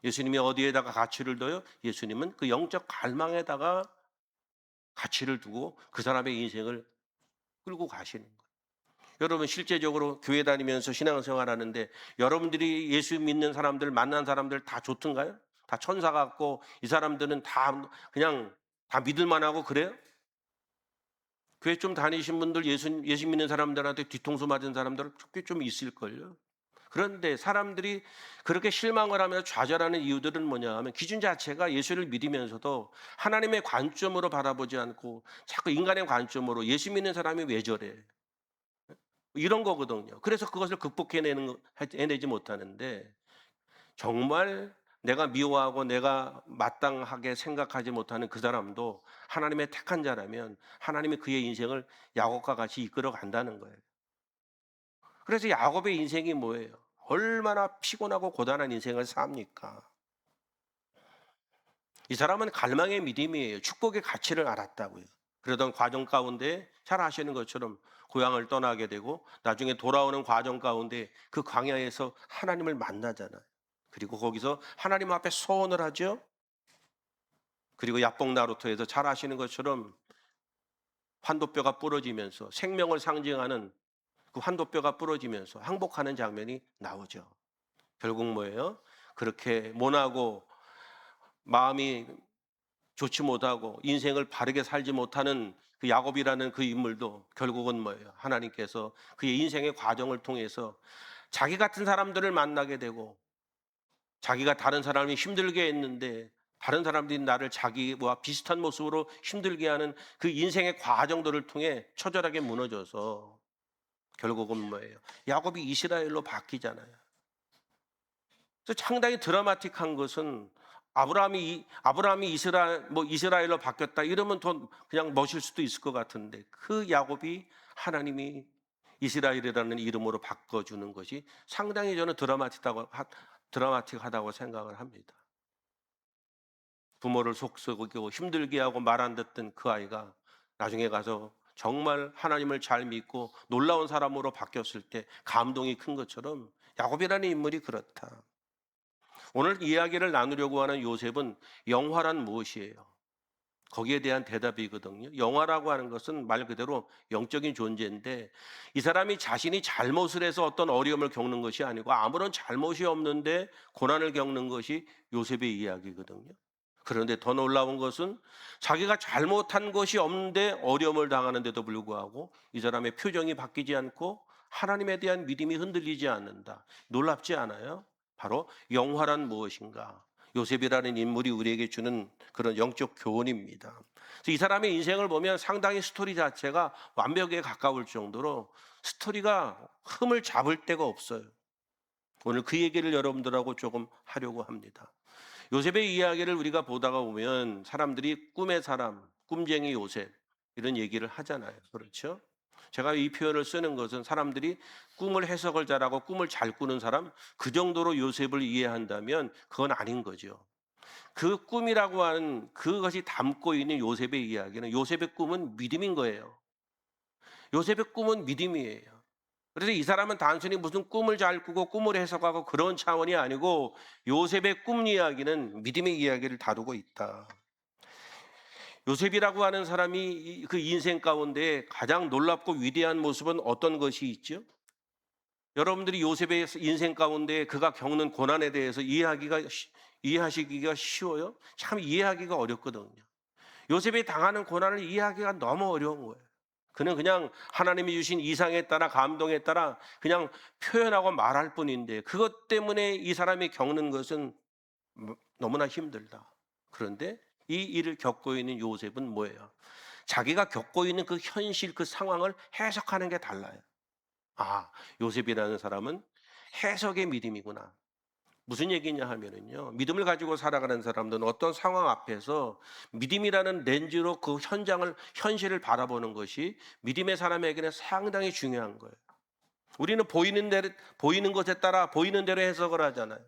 예수님이 어디에다가 가치를 둬요? 예수님은 그 영적 갈망에다가 가치를 두고 그 사람의 인생을 끌고 가시는 거예요. 여러분, 실제적으로 교회 다니면서 신앙생활 하는데 여러분들이 예수 믿는 사람들, 만난 사람들 다 좋던가요? 다 천사 같고 이 사람들은 다 그냥 다 믿을만하고 그래요? 교회 좀 다니신 분들, 예수 믿는 사람들한테 뒤통수 맞은 사람들 꽤 좀 있을걸요. 그런데 사람들이 그렇게 실망을 하면서 좌절하는 이유들은 뭐냐 하면, 기준 자체가 예수를 믿으면서도 하나님의 관점으로 바라보지 않고 자꾸 인간의 관점으로 예수 믿는 사람이 왜 저래, 이런 거거든요. 그래서 그것을 해내지 못하는데, 정말 내가 미워하고 내가 마땅하게 생각하지 못하는 그 사람도 하나님의 택한 자라면 하나님이 그의 인생을 야곱과 같이 이끌어 간다는 거예요. 그래서 야곱의 인생이 뭐예요? 얼마나 피곤하고 고단한 인생을 삽니까? 이 사람은 갈망의 믿음이에요. 축복의 가치를 알았다고요. 그러던 과정 가운데 잘 아시는 것처럼 고향을 떠나게 되고, 나중에 돌아오는 과정 가운데 그 광야에서 하나님을 만나잖아요. 그리고 거기서 하나님 앞에 소원을 하죠. 그리고 야복나루터에서 잘 아시는 것처럼 환도뼈가 부러지면서, 생명을 상징하는 그 환도뼈가 부러지면서 항복하는 장면이 나오죠. 결국 뭐예요? 그렇게 모나고 마음이 좋지 못하고 인생을 바르게 살지 못하는 그 야곱이라는 그 인물도 결국은 뭐예요? 하나님께서 그의 인생의 과정을 통해서 자기 같은 사람들을 만나게 되고, 자기가 다른 사람이 힘들게 했는데 다른 사람들이 나를 자기와 비슷한 모습으로 힘들게 하는 그 인생의 과정들을 통해 처절하게 무너져서 결국은 뭐예요? 야곱이 이스라엘로 바뀌잖아요. 그래서 상당히 드라마틱한 것은, 아브라함이 이스라엘로 바뀌었다 이러면 더 그냥 멋일 수도 있을 것 같은데, 그 야곱이 하나님이 이스라엘이라는 이름으로 바꿔주는 것이 상당히 저는 드라마틱하다고 생각을 합니다. 부모를 속썩이고 힘들게 하고 말 안 듣던 그 아이가 나중에 가서 정말 하나님을 잘 믿고 놀라운 사람으로 바뀌었을 때 감동이 큰 것처럼 야곱이라는 인물이 그렇다. 오늘 이야기를 나누려고 하는 요셉은 영화란 무엇이에요? 거기에 대한 대답이거든요. 영화라고 하는 것은 말 그대로 영적인 존재인데 이 사람이 자신이 잘못을 해서 어떤 어려움을 겪는 것이 아니고 아무런 잘못이 없는데 고난을 겪는 것이 요셉의 이야기거든요. 그런데 더 놀라운 것은 자기가 잘못한 것이 없는데 어려움을 당하는데도 불구하고 이 사람의 표정이 바뀌지 않고 하나님에 대한 믿음이 흔들리지 않는다. 놀랍지 않아요? 바로 영화란 무엇인가? 요셉이라는 인물이 우리에게 주는 그런 영적 교훈입니다. 그래서 이 사람의 인생을 보면 상당히 스토리 자체가 완벽에 가까울 정도로 스토리가 흠을 잡을 데가 없어요. 오늘 그 얘기를 여러분들하고 조금 하려고 합니다. 요셉의 이야기를 우리가 보다가 보면 사람들이 꿈의 사람, 꿈쟁이 요셉 이런 얘기를 하잖아요. 그렇죠? 제가 이 표현을 쓰는 것은 사람들이 꿈을 해석을 잘하고 꿈을 잘 꾸는 사람 그 정도로 요셉을 이해한다면 그건 아닌 거죠. 그 꿈이라고 하는 그것이 담고 있는 요셉의 이야기는 요셉의 꿈은 믿음인 거예요. 요셉의 꿈은 믿음이에요. 그래서 이 사람은 단순히 무슨 꿈을 잘 꾸고 꿈을 해석하고 그런 차원이 아니고 요셉의 꿈 이야기는 믿음의 이야기를 다루고 있다. 요셉이라고 하는 사람이 그 인생 가운데 가장 놀랍고 위대한 모습은 어떤 것이 있죠? 여러분들이 요셉의 인생 가운데 그가 겪는 고난에 대해서 이해하시기가 쉬워요? 참 이해하기가 어렵거든요. 요셉이 당하는 고난을 이해하기가 너무 어려운 거예요. 그는 그냥 하나님이 주신 이상에 따라 감동에 따라 그냥 표현하고 말할 뿐인데 그것 때문에 이 사람이 겪는 것은 너무나 힘들다. 그런데 이 일을 겪고 있는 요셉은 뭐예요? 자기가 겪고 있는 그 현실, 그 상황을 해석하는 게 달라요. 아, 요셉이라는 사람은 해석의 믿음이구나. 무슨 얘기냐 하면은요, 믿음을 가지고 살아가는 사람들은 어떤 상황 앞에서 믿음이라는 렌즈로 그 현실을 바라보는 것이 믿음의 사람에게는 상당히 중요한 거예요. 우리는 보이는 것에 따라 보이는 대로 해석을 하잖아요.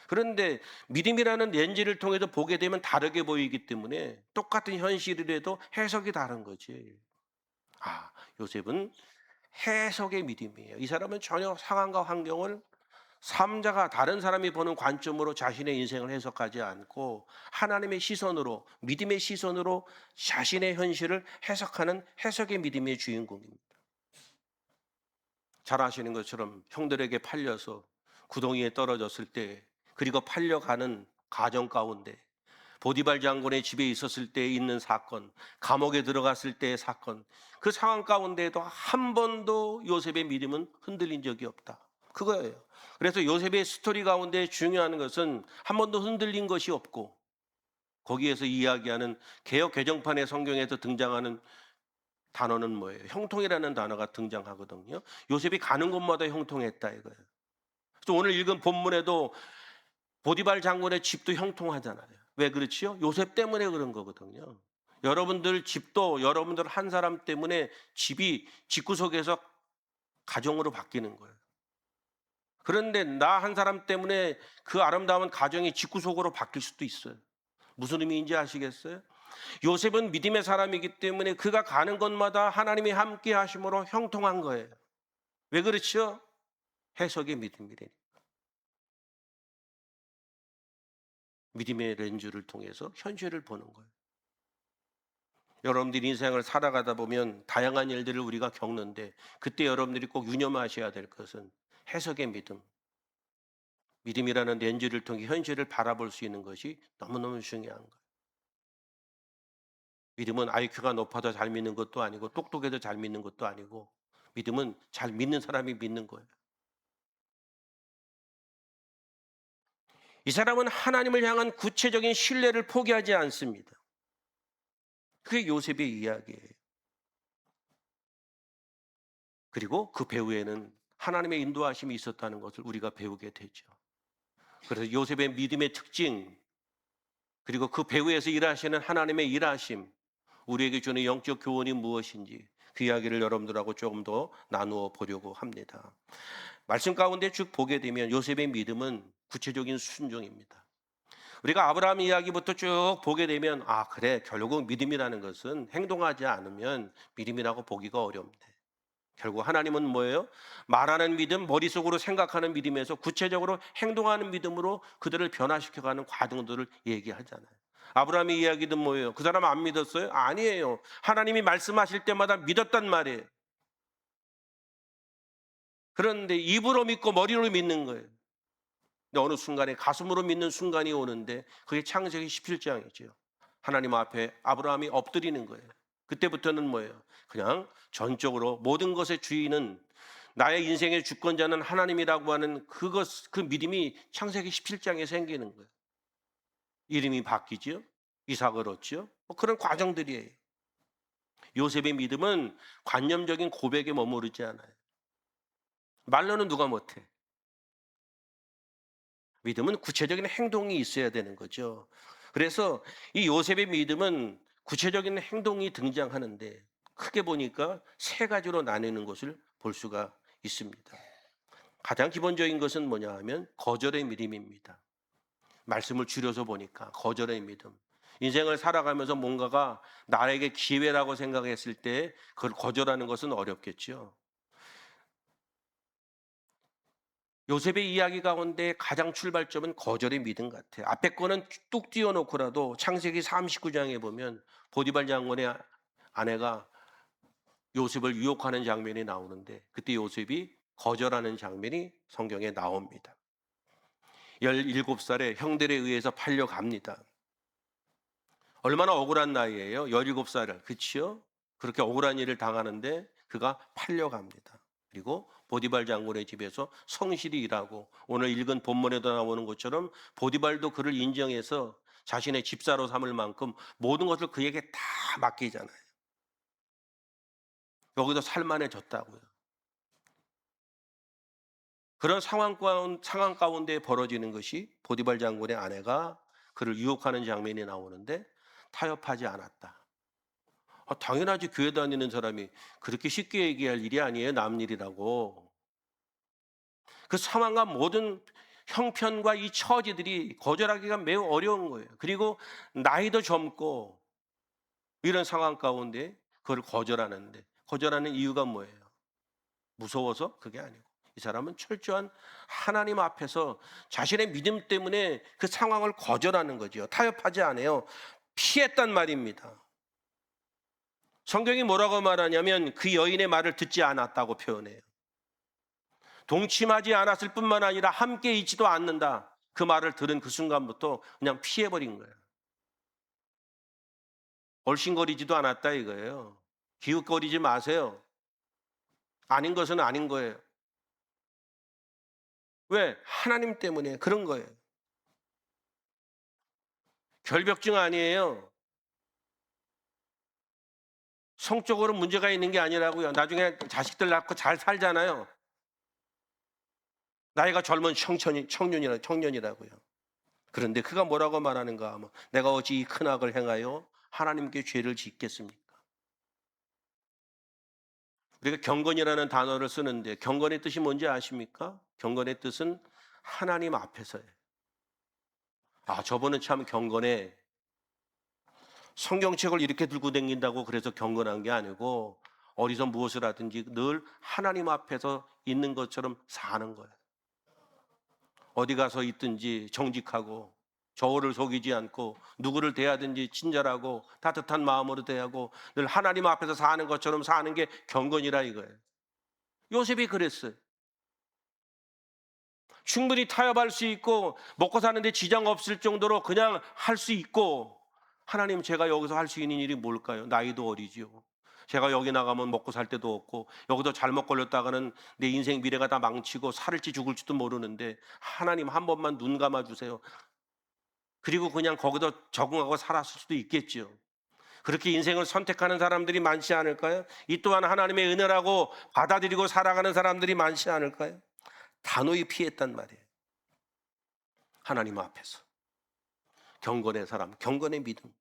그런데 믿음이라는 렌즈를 통해서 보게 되면 다르게 보이기 때문에 똑같은 현실이라도 해석이 다른 거지. 아, 요셉은 해석의 믿음이에요. 이 사람은 전혀 상황과 환경을 삼자가 다른 사람이 보는 관점으로 자신의 인생을 해석하지 않고 하나님의 시선으로 믿음의 시선으로 자신의 현실을 해석하는 해석의 믿음의 주인공입니다. 잘 아시는 것처럼 형들에게 팔려서 구덩이에 떨어졌을 때 그리고 팔려가는 가정 가운데 보디발 장군의 집에 있었을 때 있는 사건, 감옥에 들어갔을 때의 사건, 그 상황 가운데에도 한 번도 요셉의 믿음은 흔들린 적이 없다. 그거예요. 그래서 요셉의 스토리 가운데 중요한 것은 한 번도 흔들린 것이 없고 거기에서 이야기하는 개역 개정판의 성경에서 등장하는 단어는 뭐예요? 형통이라는 단어가 등장하거든요. 요셉이 가는 곳마다 형통했다 이거예요. 또 오늘 읽은 본문에도 보디발 장군의 집도 형통하잖아요. 왜 그렇지요? 요셉 때문에 그런 거거든요. 여러분들 집도 여러분들 한 사람 때문에 집이 집구석에서 가정으로 바뀌는 거예요. 그런데 나 한 사람 때문에 그 아름다운 가정이 집구석으로 바뀔 수도 있어요. 무슨 의미인지 아시겠어요? 요셉은 믿음의 사람이기 때문에 그가 가는 곳마다 하나님이 함께 하심으로 형통한 거예요. 왜 그렇죠? 해석의 믿음이래요. 믿음의 렌즈를 통해서 현실을 보는 거예요. 여러분들이 인생을 살아가다 보면 다양한 일들을 우리가 겪는데 그때 여러분들이 꼭 유념하셔야 될 것은 해석의 믿음. 믿음이라는 렌즈를 통해 현실을 바라볼 수 있는 것이 너무너무 중요한 거예요. 믿음은 IQ가 높아서 잘 믿는 것도 아니고 똑똑해서 잘 믿는 것도 아니고 믿음은 잘 믿는 사람이 믿는 거예요. 이 사람은 하나님을 향한 구체적인 신뢰를 포기하지 않습니다. 그게 요셉의 이야기예요. 그리고 그 배후에는 하나님의 인도하심이 있었다는 것을 우리가 배우게 되죠. 그래서 요셉의 믿음의 특징, 그리고 그 배후에서 일하시는 하나님의 일하심, 우리에게 주는 영적 교훈이 무엇인지 그 이야기를 여러분들하고 조금 더 나누어 보려고 합니다. 말씀 가운데 쭉 보게 되면 요셉의 믿음은 구체적인 순종입니다. 우리가 아브라함 이야기부터 쭉 보게 되면 아 그래 결국 믿음이라는 것은 행동하지 않으면 믿음이라고 보기가 어렵네. 결국 하나님은 뭐예요? 말하는 믿음, 머릿속으로 생각하는 믿음에서 구체적으로 행동하는 믿음으로 그들을 변화시켜가는 과정들을 얘기하잖아요. 아브라함의 이야기도 뭐예요? 그 사람 안 믿었어요? 아니에요. 하나님이 말씀하실 때마다 믿었단 말이에요. 그런데 입으로 믿고 머리로 믿는 거예요. 근데 어느 순간에 가슴으로 믿는 순간이 오는데 그게 창세기 17장이죠. 하나님 앞에 아브라함이 엎드리는 거예요. 그때부터는 뭐예요? 그냥 전적으로 모든 것의 주인은, 나의 인생의 주권자는 하나님이라고 하는 그 믿음이 창세기 17장에 생기는 거예요. 이름이 바뀌죠. 이삭을 얻죠. 그런 과정들이에요. 요셉의 믿음은 관념적인 고백에 머무르지 않아요. 말로는 누가 못해. 믿음은 구체적인 행동이 있어야 되는 거죠. 그래서 이 요셉의 믿음은 구체적인 행동이 등장하는데 크게 보니까 세 가지로 나뉘는 것을 볼 수가 있습니다. 가장 기본적인 것은 뭐냐 하면 거절의 믿음입니다. 말씀을 줄여서 보니까 거절의 믿음. 인생을 살아가면서 뭔가가 나에게 기회라고 생각했을 때 그걸 거절하는 것은 어렵겠죠. 요셉의 이야기 가운데 가장 출발점은 거절의 믿음 같아요. 앞에 거는 뚝 띄워놓고라도 창세기 39장에 보면 보디발 장군의 아내가 요셉을 유혹하는 장면이 나오는데 그때 요셉이 거절하는 장면이 성경에 나옵니다. 17살에 형들에 의해서 팔려갑니다. 얼마나 억울한 나이예요. 17살을. 그치요? 그렇게 억울한 일을 당하는데 그가 팔려갑니다. 그리고 보디발 장군의 집에서 성실히 일하고 오늘 읽은 본문에도 나오는 것처럼 보디발도 그를 인정해서 자신의 집사로 삼을 만큼 모든 것을 그에게 다 맡기잖아요. 여기도 살만해졌다고요. 그런 상황 가운데 벌어지는 것이 보디발 장군의 아내가 그를 유혹하는 장면이 나오는데 타협하지 않았다. 당연하지. 교회 다니는 사람이 그렇게 쉽게 얘기할 일이 아니에요. 남 일이라고. 그 상황과 모든 형편과 이 처지들이 거절하기가 매우 어려운 거예요. 그리고 나이도 젊고 이런 상황 가운데 그걸 거절하는 이유가 뭐예요? 무서워서? 그게 아니고 이 사람은 철저한 하나님 앞에서 자신의 믿음 때문에 그 상황을 거절하는 거죠. 타협하지 않아요. 피했단 말입니다. 성경이 뭐라고 말하냐면 그 여인의 말을 듣지 않았다고 표현해요. 동침하지 않았을 뿐만 아니라 함께 있지도 않는다. 그 말을 들은 그 순간부터 그냥 피해버린 거예요. 얼씬거리지도 않았다 이거예요. 기웃거리지 마세요. 아닌 것은 아닌 거예요. 왜? 하나님 때문에 그런 거예요. 결벽증 아니에요. 성적으로 문제가 있는 게 아니라고요. 나중에 자식들 낳고 잘 살잖아요. 나이가 젊은 청년이라고요. 그런데 그가 뭐라고 말하는가 하면 내가 어찌 이 큰 악을 행하여 하나님께 죄를 짓겠습니까? 우리가 경건이라는 단어를 쓰는데 경건의 뜻이 뭔지 아십니까? 경건의 뜻은 하나님 앞에서예요. 저분은 참 경건해. 성경책을 이렇게 들고 다닌다고 그래서 경건한 게 아니고 어디서 무엇을 하든지 늘 하나님 앞에서 있는 것처럼 사는 거예요. 어디 가서 있든지 정직하고 저울을 속이지 않고 누구를 대하든지 친절하고 따뜻한 마음으로 대하고 늘 하나님 앞에서 사는 것처럼 사는 게 경건이라 이거예요. 요셉이 그랬어요. 충분히 타협할 수 있고 먹고 사는데 지장 없을 정도로 그냥 할 수 있고 하나님 제가 여기서 할 수 있는 일이 뭘까요? 나이도 어리지요. 제가 여기 나가면 먹고 살 데도 없고 여기서 잘못 걸렸다가는 내 인생 미래가 다 망치고 살을지 죽을지도 모르는데 하나님 한 번만 눈 감아주세요. 그리고 그냥 거기서 적응하고 살았을 수도 있겠죠. 그렇게 인생을 선택하는 사람들이 많지 않을까요? 이 또한 하나님의 은혜라고 받아들이고 살아가는 사람들이 많지 않을까요? 단호히 피했단 말이에요. 하나님 앞에서. 경건의 사람, 경건의 믿음.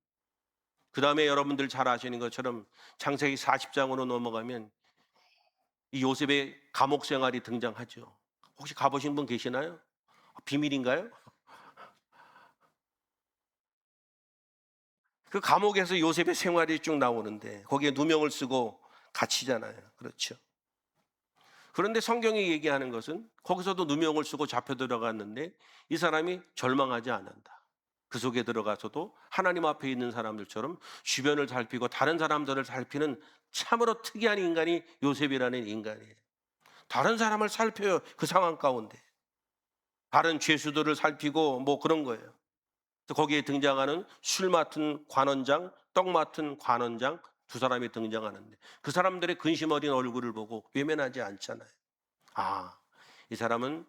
그 다음에 여러분들 잘 아시는 것처럼 창세기 40장으로 넘어가면 이 요셉의 감옥 생활이 등장하죠. 혹시 가보신 분 계시나요? 비밀인가요? 그 감옥에서 요셉의 생활이 쭉 나오는데 거기에 누명을 쓰고 갇히잖아요. 그렇죠. 그런데 성경이 얘기하는 것은 거기서도 누명을 쓰고 잡혀 들어갔는데 이 사람이 절망하지 않는다. 그 속에 들어가서도 하나님 앞에 있는 사람들처럼 주변을 살피고 다른 사람들을 살피는 참으로 특이한 인간이 요셉이라는 인간이에요. 다른 사람을 살펴요. 그 상황 가운데 다른 죄수들을 살피고 뭐 그런 거예요. 거기에 등장하는 술 맡은 관원장, 떡 맡은 관원장 두 사람이 등장하는데 그 사람들의 근심 어린 얼굴을 보고 외면하지 않잖아요. 아, 이 사람은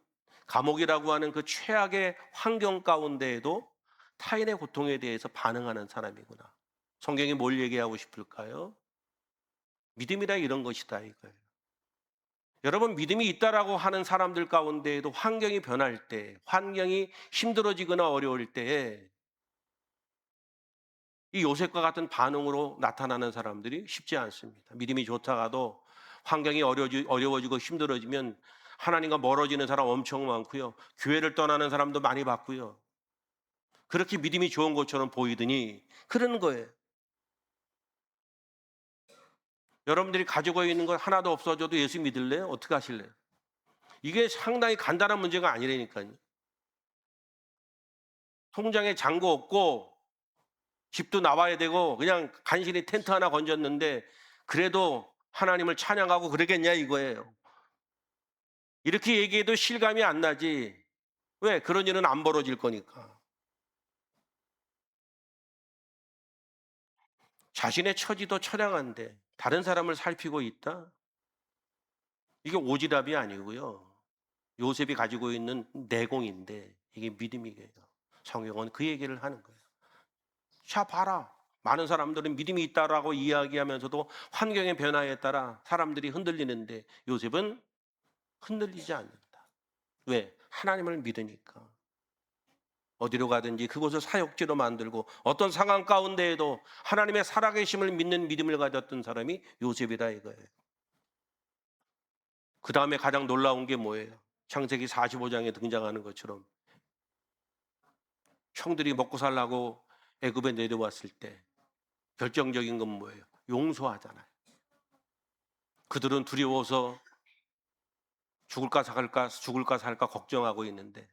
감옥이라고 하는 그 최악의 환경 가운데에도 타인의 고통에 대해서 반응하는 사람이구나. 성경이 뭘 얘기하고 싶을까요? 믿음이라 이런 것이다 이거예요. 여러분, 믿음이 있다라고 하는 사람들 가운데에도 환경이 변할 때, 환경이 힘들어지거나 어려울 때에 이 요셉과 같은 반응으로 나타나는 사람들이 쉽지 않습니다. 믿음이 좋다가도 환경이 어려워지고 힘들어지면 하나님과 멀어지는 사람 엄청 많고요. 교회를 떠나는 사람도 많이 봤고요. 그렇게 믿음이 좋은 것처럼 보이더니 그러는 거예요. 여러분들이 가지고 있는 거 하나도 없어져도 예수 믿을래요? 어떻게 하실래요? 이게 상당히 간단한 문제가 아니라니까요. 통장에 잔고 없고 집도 나와야 되고 그냥 간신히 텐트 하나 건졌는데 그래도 하나님을 찬양하고 그러겠냐 이거예요. 이렇게 얘기해도 실감이 안 나지. 왜? 그런 일은 안 벌어질 거니까. 자신의 처지도 처량한데 다른 사람을 살피고 있다? 이게 오지랖이 아니고요. 요셉이 가지고 있는 내공인데 이게 믿음이에요. 성경은 그 얘기를 하는 거예요. 자, 봐라. 많은 사람들은 믿음이 있다라고 이야기하면서도 환경의 변화에 따라 사람들이 흔들리는데 요셉은 흔들리지 않는다. 왜? 하나님을 믿으니까. 어디로 가든지 그곳을 사역지로 만들고 어떤 상황 가운데에도 하나님의 살아계심을 믿는 믿음을 가졌던 사람이 요셉이다 이거예요. 그 다음에 가장 놀라운 게 뭐예요? 창세기 45장에 등장하는 것처럼 형들이 먹고 살라고 애굽에 내려왔을 때 결정적인 건 뭐예요? 용서하잖아요. 그들은 두려워서 죽을까 살까 걱정하고 있는데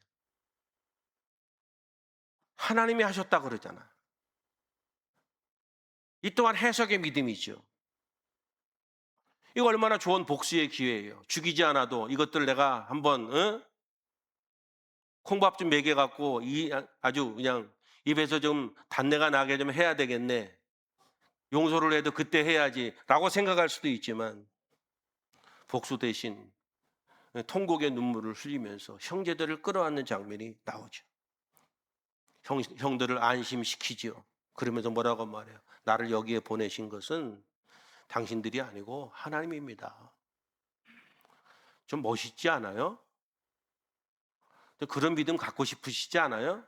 하나님이 하셨다 그러잖아. 이 또한 해석의 믿음이죠. 이거 얼마나 좋은 복수의 기회예요. 죽이지 않아도 이것들 내가 한번 콩밥 좀 먹여갖고 아주 그냥 입에서 좀 단내가 나게 좀 해야 되겠네. 용서를 해도 그때 해야지 라고 생각할 수도 있지만 복수 대신 통곡의 눈물을 흘리면서 형제들을 끌어안는 장면이 나오죠. 형들을 안심시키죠. 그러면서 뭐라고 말해요? 나를 여기에 보내신 것은 당신들이 아니고 하나님입니다. 좀 멋있지 않아요? 그런 믿음 갖고 싶으시지 않아요?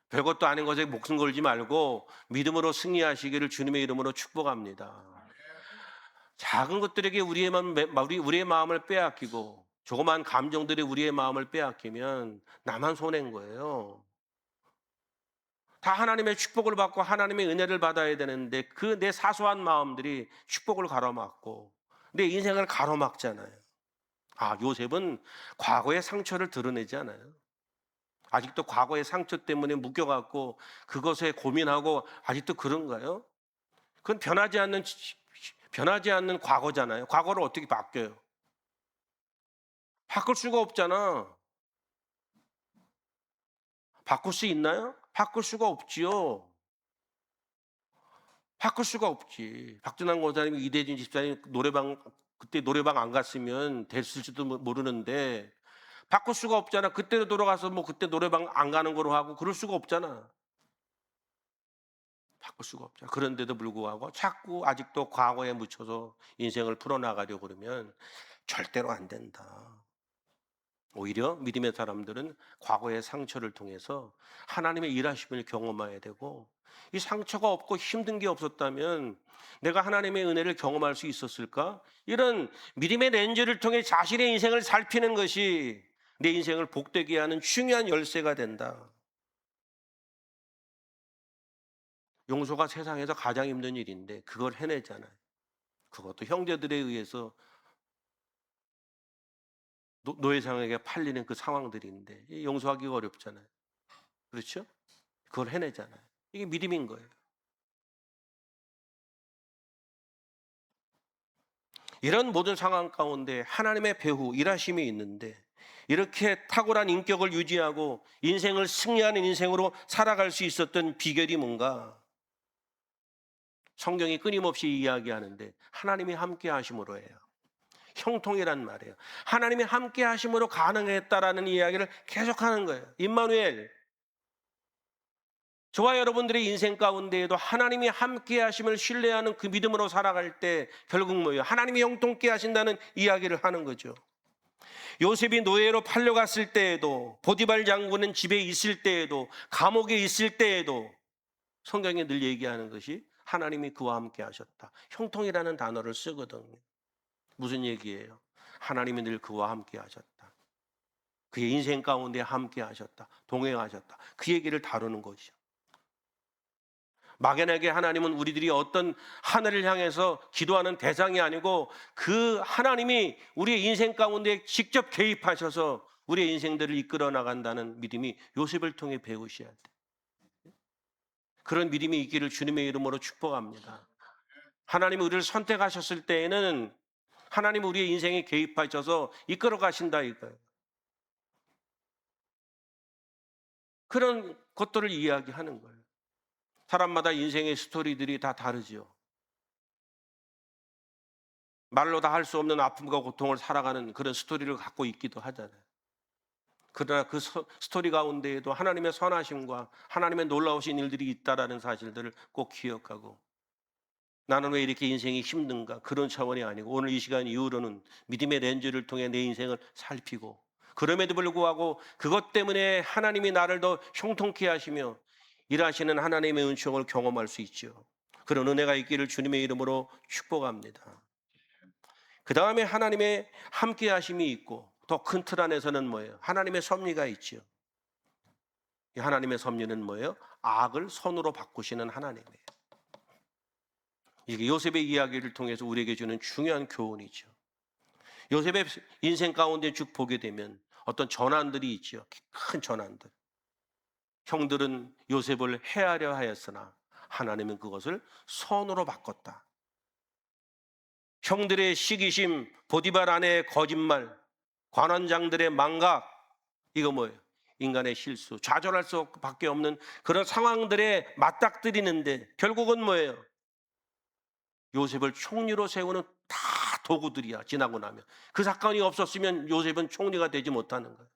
별것도 아닌 것에 목숨 걸지 말고 믿음으로 승리하시기를 주님의 이름으로 축복합니다. 작은 것들에게 우리의 마음을 빼앗기고 조그마한 감정들이 우리의 마음을 빼앗기면 나만 손해인 거예요. 다 하나님의 축복을 받고 하나님의 은혜를 받아야 되는데 그 내 사소한 마음들이 축복을 가로막고 내 인생을 가로막잖아요. 아, 요셉은 과거의 상처를 드러내지 않아요. 아직도 과거의 상처 때문에 묶여갖고 그것에 고민하고 아직도 그런가요? 그건 변하지 않는 과거잖아요. 과거를 어떻게 바뀌어요? 바꿀 수가 없잖아. 바꿀 수 있나요? 바꿀 수가 없지요. 바꿀 수가 없지. 박준환 권사님이 이대진 집사님 그때 노래방 안 갔으면 됐을지도 모르는데 바꿀 수가 없잖아. 그때로 돌아가서 뭐 그때 노래방 안 가는 거로 하고 그럴 수가 없잖아. 바꿀 수가 없죠. 그런데도 불구하고 자꾸 아직도 과거에 묻혀서 인생을 풀어나가려고 그러면 절대로 안 된다. 오히려 믿음의 사람들은 과거의 상처를 통해서 하나님의 일하심을 경험해야 되고 이 상처가 없고 힘든 게 없었다면 내가 하나님의 은혜를 경험할 수 있었을까? 이런 믿음의 렌즈를 통해 자신의 인생을 살피는 것이 내 인생을 복되게 하는 중요한 열쇠가 된다. 용서가 세상에서 가장 힘든 일인데 그걸 해내잖아요. 그것도 형제들에 의해서 노예상에게 팔리는 그 상황들인데 용서하기가 어렵잖아요. 그렇죠? 그걸 해내잖아요. 이게 믿음인 거예요. 이런 모든 상황 가운데 하나님의 배후 일하심이 있는데 이렇게 탁월한 인격을 유지하고 인생을 승리하는 인생으로 살아갈 수 있었던 비결이 뭔가? 성경이 끊임없이 이야기하는데 하나님이 함께 하심으로 해요. 형통이란 말이에요. 하나님이 함께 하심으로 가능했다라는 이야기를 계속하는 거예요. 임마누엘, 저와 여러분들의 인생 가운데에도 하나님이 함께 하심을 신뢰하는 그 믿음으로 살아갈 때 결국 뭐예요? 하나님이 형통케 하신다는 이야기를 하는 거죠. 요셉이 노예로 팔려갔을 때에도, 보디발 장군은 집에 있을 때에도, 감옥에 있을 때에도 성경에 늘 얘기하는 것이 하나님이 그와 함께 하셨다. 형통이라는 단어를 쓰거든요. 무슨 얘기예요? 하나님이 늘 그와 함께 하셨다. 그의 인생 가운데 함께 하셨다. 동행하셨다. 그 얘기를 다루는 것이죠. 막연하게 하나님은 우리들이 어떤 하늘을 향해서 기도하는 대상이 아니고 그 하나님이 우리의 인생 가운데 직접 개입하셔서 우리의 인생들을 이끌어 나간다는 믿음이 요셉을 통해 배우셔야 돼. 그런 믿음이 있기를 주님의 이름으로 축복합니다. 하나님이 우리를 선택하셨을 때에는 하나님은 우리의 인생에 개입하셔서 이끌어 가신다 이거예요. 그런 것들을 이야기하는 거예요. 사람마다 인생의 스토리들이 다 다르죠. 말로 다 할 수 없는 아픔과 고통을 살아가는 그런 스토리를 갖고 있기도 하잖아요. 그러나 그 스토리 가운데에도 하나님의 선하심과 하나님의 놀라우신 일들이 있다라는 사실들을 꼭 기억하고, 나는 왜 이렇게 인생이 힘든가, 그런 차원이 아니고 오늘 이 시간 이후로는 믿음의 렌즈를 통해 내 인생을 살피고, 그럼에도 불구하고 그것 때문에 하나님이 나를 더 형통케 하시며 일하시는 하나님의 은총을 경험할 수 있죠. 그런 은혜가 있기를 주님의 이름으로 축복합니다. 그 다음에 하나님의 함께 하심이 있고, 더 큰 틀 안에서는 뭐예요? 하나님의 섭리가 있죠. 이 하나님의 섭리는 뭐예요? 악을 선으로 바꾸시는 하나님이에요. 이게 요셉의 이야기를 통해서 우리에게 주는 중요한 교훈이죠. 요셉의 인생 가운데 쭉 보게 되면 어떤 전환들이 있죠. 큰 전환들. 형들은 요셉을 해하려 하였으나 하나님은 그것을 선으로 바꿨다. 형들의 시기심, 보디발 아내의 거짓말, 관원장들의 망각, 이거 뭐예요? 인간의 실수, 좌절할 수밖에 없는 그런 상황들에 맞닥뜨리는데 결국은 뭐예요? 요셉을 총리로 세우는 다 도구들이야. 지나고 나면 그 사건이 없었으면 요셉은 총리가 되지 못하는 거예요.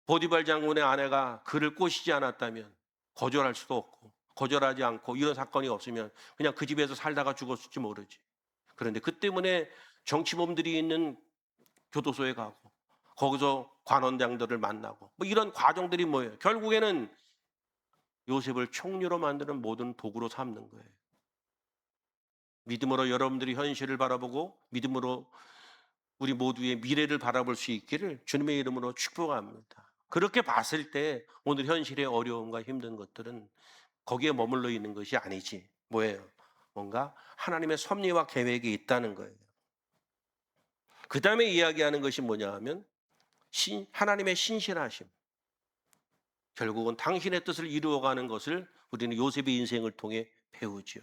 보디발 장군의 아내가 그를 꼬시지 않았다면 거절할 수도 없고, 거절하지 않고 이런 사건이 없으면 그냥 그 집에서 살다가 죽었을지 모르지. 그런데 그 때문에 정치범들이 있는 교도소에 가고 거기서 관원장들을 만나고 뭐 이런 과정들이 뭐예요? 결국에는 요셉을 총리로 만드는 모든 도구로 삼는 거예요. 믿음으로 여러분들이 현실을 바라보고 믿음으로 우리 모두의 미래를 바라볼 수 있기를 주님의 이름으로 축복합니다. 그렇게 봤을 때 오늘 현실의 어려움과 힘든 것들은 거기에 머물러 있는 것이 아니지. 뭐예요? 뭔가 하나님의 섭리와 계획이 있다는 거예요. 그 다음에 이야기하는 것이 뭐냐 하면 하나님의 신실하심. 결국은 당신의 뜻을 이루어가는 것을 우리는 요셉의 인생을 통해 배우죠.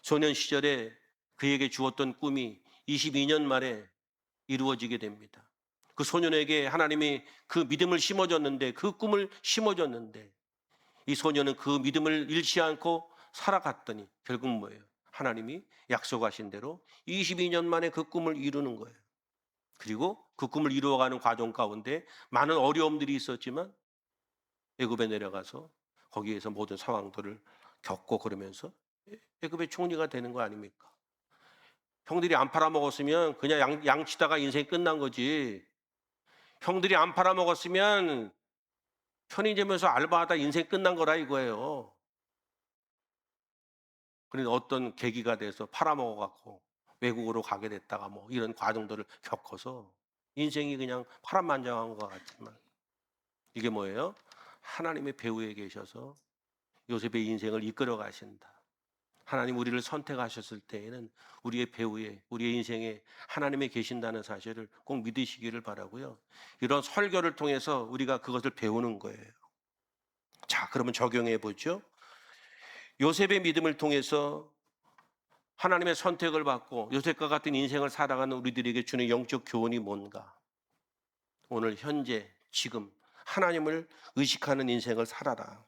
소년 시절에 그에게 주었던 꿈이 22년 만에 이루어지게 됩니다. 그 소년에게 하나님이 그 믿음을 심어줬는데, 그 꿈을 심어줬는데 이 소년은 그 믿음을 잃지 않고 살아갔더니 결국 뭐예요? 하나님이 약속하신 대로 22년 만에 그 꿈을 이루는 거예요. 그리고 그 꿈을 이루어가는 과정 가운데 많은 어려움들이 있었지만 애굽에 내려가서 거기에서 모든 상황들을 겪고 그러면서 애굽의 총리가 되는 거 아닙니까? 형들이 안 팔아먹었으면 그냥 양치다가 인생 끝난 거지. 형들이 안 팔아먹었으면 편의점에서 알바하다 인생 끝난 거라 이거예요. 그런데 어떤 계기가 돼서 팔아먹어갖고 외국으로 가게 됐다가 뭐 이런 과정들을 겪어서 인생이 그냥 파란만장한 것 같지만 이게 뭐예요? 하나님의 배후에 계셔서 요셉의 인생을 이끌어 가신다. 하나님 우리를 선택하셨을 때에는 우리의 배후에, 우리의 인생에 하나님이 계신다는 사실을 꼭 믿으시기를 바라고요. 이런 설교를 통해서 우리가 그것을 배우는 거예요. 자, 그러면 적용해 보죠. 요셉의 믿음을 통해서 하나님의 선택을 받고 요셉과 같은 인생을 살아가는 우리들에게 주는 영적 교훈이 뭔가? 오늘 현재 지금 하나님을 의식하는 인생을 살아라.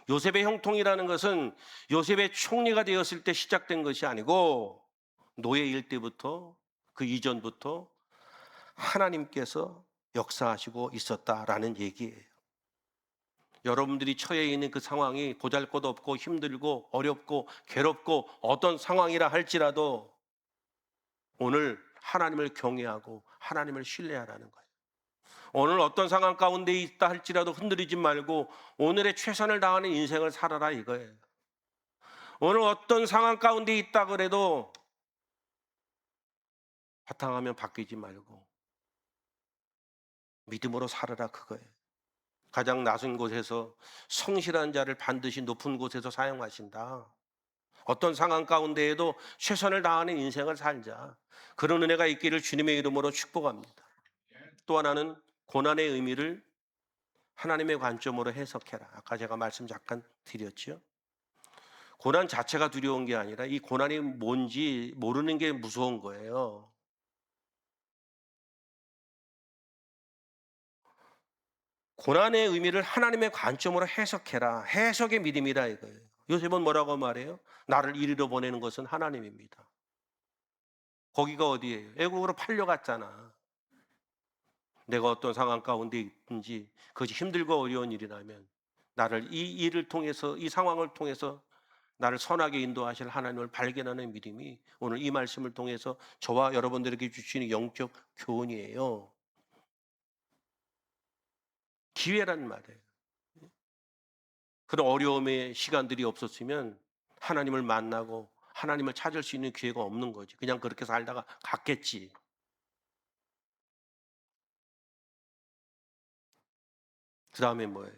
요셉의 형통이라는 것은 요셉의 총리가 되었을 때 시작된 것이 아니고 노예일 때부터, 그 이전부터 하나님께서 역사하시고 있었다라는 얘기예요. 여러분들이 처해 있는 그 상황이 보잘것없고 힘들고 어렵고 괴롭고 어떤 상황이라 할지라도 오늘 하나님을 경외하고 하나님을 신뢰하라는 거예요. 오늘 어떤 상황 가운데 있다 할지라도 흔들리지 말고 오늘의 최선을 다하는 인생을 살아라 이거예요. 오늘 어떤 상황 가운데 있다 그래도 바탕화면 바뀌지 말고 믿음으로 살아라 그거예요. 가장 낮은 곳에서 성실한 자를 반드시 높은 곳에서 사용하신다. 어떤 상황 가운데에도 최선을 다하는 인생을 살자. 그런 은혜가 있기를 주님의 이름으로 축복합니다. 또 하나는 고난의 의미를 하나님의 관점으로 해석해라. 아까 제가 말씀 잠깐 드렸죠. 고난 자체가 두려운 게 아니라 이 고난이 뭔지 모르는 게 무서운 거예요. 고난의 의미를 하나님의 관점으로 해석해라. 해석의 믿음이라 이거예요. 요셉은 뭐라고 말해요? 나를 이리로 보내는 것은 하나님입니다. 거기가 어디예요? 애국으로 팔려갔잖아. 내가 어떤 상황 가운데 있든지 그것이 힘들고 어려운 일이라면 나를 이 일을 통해서, 이 상황을 통해서 나를 선하게 인도하실 하나님을 발견하는 믿음이 오늘 이 말씀을 통해서 저와 여러분들에게 주시는 영적 교훈이에요. 기회란 말이에요. 그런 어려움의 시간들이 없었으면 하나님을 만나고 하나님을 찾을 수 있는 기회가 없는 거지. 그냥 그렇게 살다가 갔겠지. 그 다음에 뭐예요?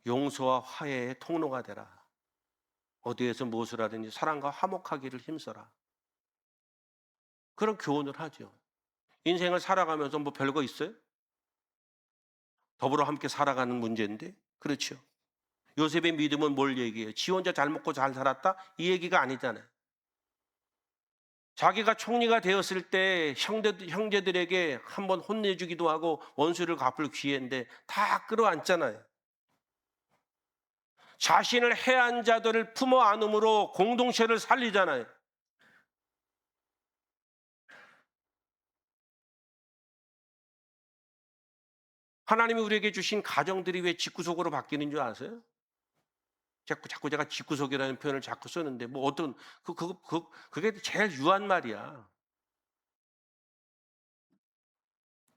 용서와 화해의 통로가 되라. 어디에서 무엇을 하든지 사랑과 화목하기를 힘써라. 그런 교훈을 하죠. 인생을 살아가면서 뭐 별거 있어요? 더불어 함께 살아가는 문제인데, 그렇죠. 요셉의 믿음은 뭘 얘기해요? 지 혼자 잘 먹고 잘 살았다? 이 얘기가 아니잖아요. 자기가 총리가 되었을 때 형제들에게 한번 혼내주기도 하고 원수를 갚을 기회인데 다 끌어안잖아요. 자신을 해한 자들을 품어 안음으로 공동체를 살리잖아요. 하나님이 우리에게 주신 가정들이 왜 집구석으로 바뀌는 줄 아세요? 자꾸 제가 집구석이라는 표현을 자꾸 쓰는데 뭐 어떤 그게 제일 유한 말이야.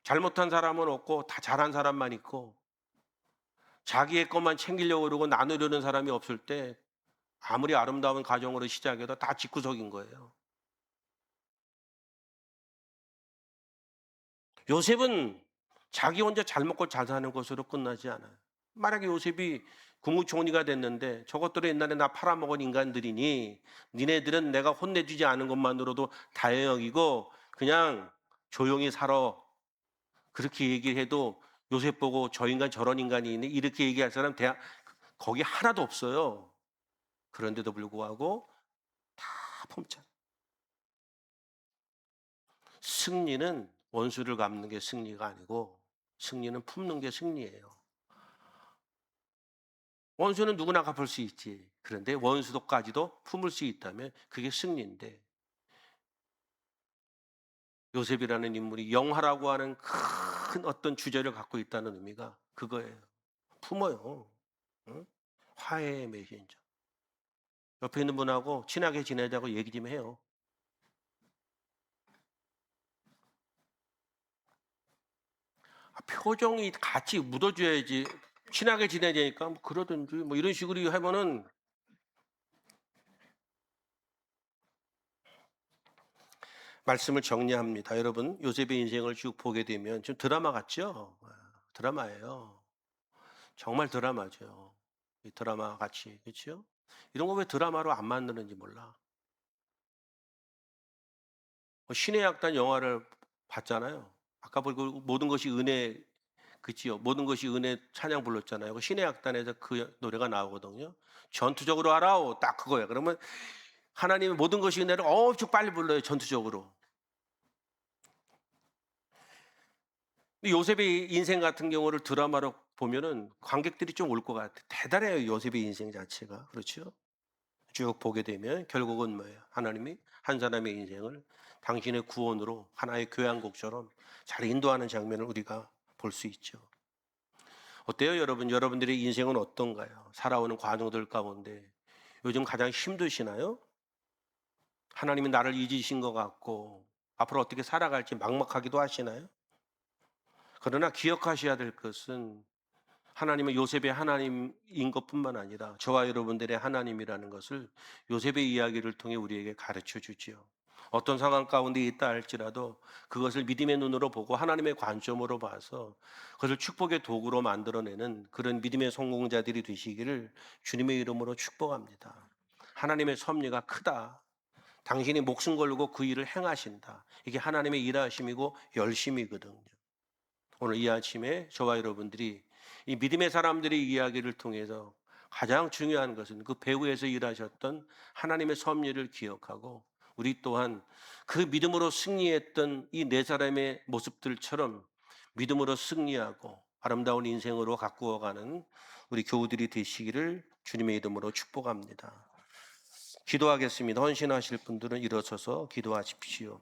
잘못한 사람은 없고 다 잘한 사람만 있고 자기의 것만 챙기려고 그러고 나누려는 사람이 없을 때 아무리 아름다운 가정으로 시작해도 다 집구석인 거예요. 요셉은 자기 혼자 잘 먹고 잘 사는 것으로 끝나지 않아요. 만약에 요셉이 국무총리가 됐는데 저것들은 옛날에 나 팔아먹은 인간들이니 니네들은 내가 혼내주지 않은 것만으로도 다행이고 그냥 조용히 살아. 그렇게 얘기해도 요셉 보고 저 인간 저런 인간이 있네 이렇게 얘기할 사람 거기 하나도 없어요. 그런데도 불구하고 다 품잖아. 승리는 원수를 갚는 게 승리가 아니고 승리는 품는 게 승리예요. 원수는 누구나 갚을 수 있지. 그런데 원수도까지도 품을 수 있다면 그게 승리인데 요셉이라는 인물이 영화라고 하는 큰 어떤 주제를 갖고 있다는 의미가 그거예요. 품어요. 응? 화해의 메신저. 옆에 있는 분하고 친하게 지내자고 얘기 좀 해요. 표정이 같이 묻어줘야지. 친하게 지내자니까 뭐 그러든지 뭐 이런 식으로 하면은 말씀을 정리합니다. 여러분 요셉의 인생을 쭉 보게 되면 좀 드라마 같죠? 드라마예요. 정말 드라마죠. 이 드라마 같이, 그렇죠? 이런 거 왜 드라마로 안 만드는지 몰라. 신의 약단 영화를 봤잖아요. 아까 보고 모든 것이 은혜, 그치요? 모든 것이 은혜 찬양 불렀잖아요. 신의 약단에서 그 노래가 나오거든요. 전투적으로 하라오, 딱 그거야. 그러면 하나님의 모든 것이 은혜를 엄청 빨리 불러요, 전투적으로. 근데 요셉의 인생 같은 경우를 드라마로 보면은 관객들이 좀 올 것 같아. 대단해요, 요셉의 인생 자체가. 그렇죠? 쭉 보게 되면 결국은 뭐예요? 하나님이 한 사람의 인생을 당신의 구원으로 하나의 교향곡처럼 잘 인도하는 장면을 우리가 볼 수 있죠. 어때요, 여러분? 여러분들의 인생은 어떤가요? 살아오는 과정들 가운데 요즘 가장 힘드시나요? 하나님이 나를 잊으신 것 같고 앞으로 어떻게 살아갈지 막막하기도 하시나요? 그러나 기억하셔야 될 것은 하나님은 요셉의 하나님인 것뿐만 아니라 저와 여러분들의 하나님이라는 것을 요셉의 이야기를 통해 우리에게 가르쳐 주지요. 어떤 상황 가운데 있다 할지라도 그것을 믿음의 눈으로 보고 하나님의 관점으로 봐서 그것을 축복의 도구로 만들어내는 그런 믿음의 성공자들이 되시기를 주님의 이름으로 축복합니다. 하나님의 섭리가 크다. 당신이 목숨 걸고 그 일을 행하신다. 이게 하나님의 일하심이고 열심이거든요. 오늘 이 아침에 저와 여러분들이 이 믿음의 사람들의 이야기를 통해서 가장 중요한 것은 그 배후에서 일하셨던 하나님의 섭리를 기억하고 우리 또한 그 믿음으로 승리했던 이 네 사람의 모습들처럼 믿음으로 승리하고 아름다운 인생으로 가꾸어가는 우리 교우들이 되시기를 주님의 이름으로 축복합니다. 기도하겠습니다. 헌신하실 분들은 일어서서 기도하십시오.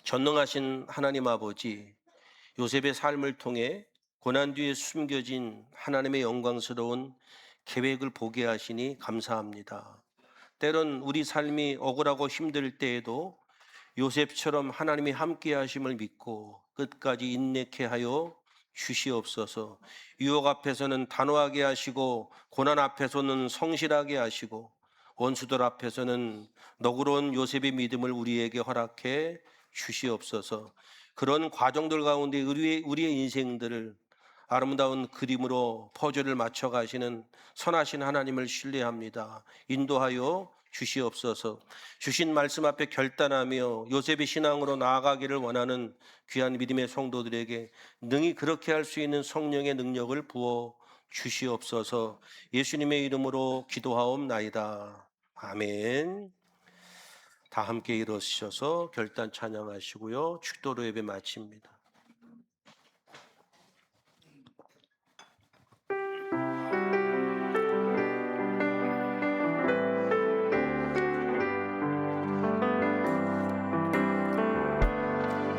전능하신 하나님 아버지, 요셉의 삶을 통해 고난 뒤에 숨겨진 하나님의 영광스러운 계획을 보게 하시니 감사합니다. 때론 우리 삶이 억울하고 힘들 때에도 요셉처럼 하나님이 함께 하심을 믿고 끝까지 인내케 하여 주시옵소서. 유혹 앞에서는 단호하게 하시고 고난 앞에서는 성실하게 하시고 원수들 앞에서는 너그러운 요셉의 믿음을 우리에게 허락해 주시옵소서. 그런 과정들 가운데 우리의 인생들을 아름다운 그림으로 퍼즐을 맞춰 가시는 선하신 하나님을 신뢰합니다. 인도하여 주시옵소서. 주신 말씀 앞에 결단하며 요셉의 신앙으로 나아가기를 원하는 귀한 믿음의 성도들에게 능히 그렇게 할 수 있는 성령의 능력을 부어 주시옵소서. 예수님의 이름으로 기도하옵나이다. 아멘. 다 함께 일어서셔서 결단 찬양하시고요. 축도로 예배 마칩니다.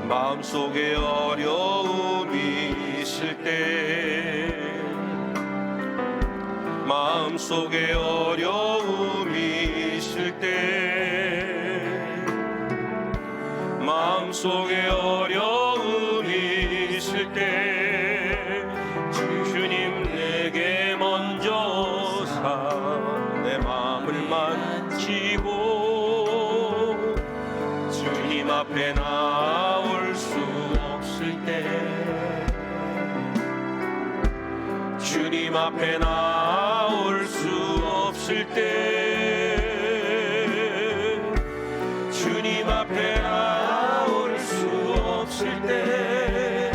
마음속에 어려움이 있을 때 마음속에 어려움이 있을 때 마음속에 어려움이 있을 때 주님 내게 먼저 내 마음을 만지고 주님 앞에 나올 수 없을 때 주님 앞에 나올 수 없을 때 주님 앞에 나올 수 없을 때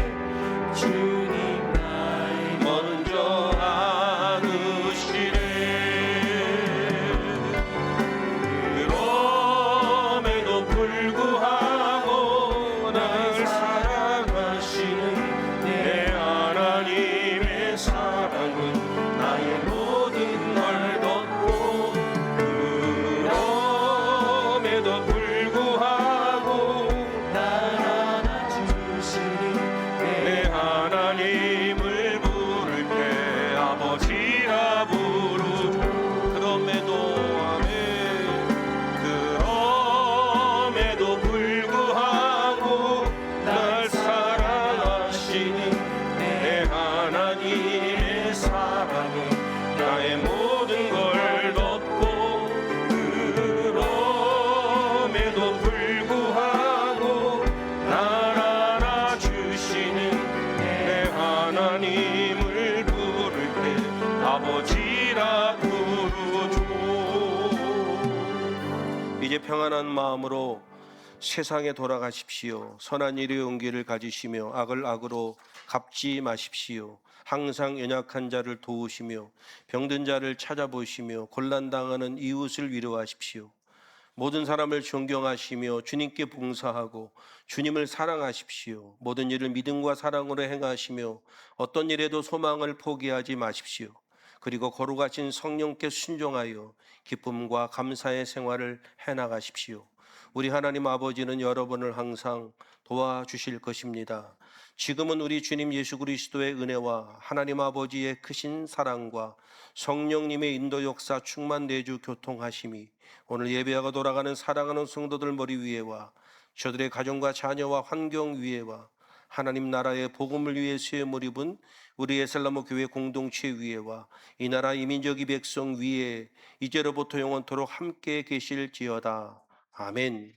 주님 날 먼저 안으시네. 그럼에도 불구하고 날 사랑하시는 내 하나님의 사랑은 나의 모든 걸 덮고 그럼에도 불구하고 날 안아주시는 내 하나님을 부를 때 아버지라 부르죠. 그럼에도 아멘. 그럼에도 불구하고 날 사랑하시는 내 하나님의 사랑은 나의 모든 걸 덮고 그럼에도 불구하고 날 안아주시는 내 하나님을 부를 때 아버지라 이제 평안한 마음으로 세상에 돌아가십시오. 선한 일의 용기를 가지시며 악을 악으로 갚지 마십시오. 항상 연약한 자를 도우시며 병든 자를 찾아보시며 곤란당하는 이웃을 위로하십시오. 모든 사람을 존경하시며 주님께 봉사하고 주님을 사랑하십시오. 모든 일을 믿음과 사랑으로 행하시며 어떤 일에도 소망을 포기하지 마십시오. 그리고 거룩하신 성령께 순종하여 기쁨과 감사의 생활을 해나가십시오. 우리 하나님 아버지는 여러분을 항상 도와주실 것입니다. 지금은 우리 주님 예수 그리스도의 은혜와 하나님 아버지의 크신 사랑과 성령님의 인도 역사 충만 내주 교통하심이 오늘 예배하고 돌아가는 사랑하는 성도들 머리 위에와 저들의 가정과 자녀와 환경 위에와 하나님 나라의 복음을 위해 수염을 입은 우리 에셀나무 교회 공동체 위에와 이 나라 이민족 이 백성 위에 이제로부터 영원토록 함께 계실지어다. 아멘.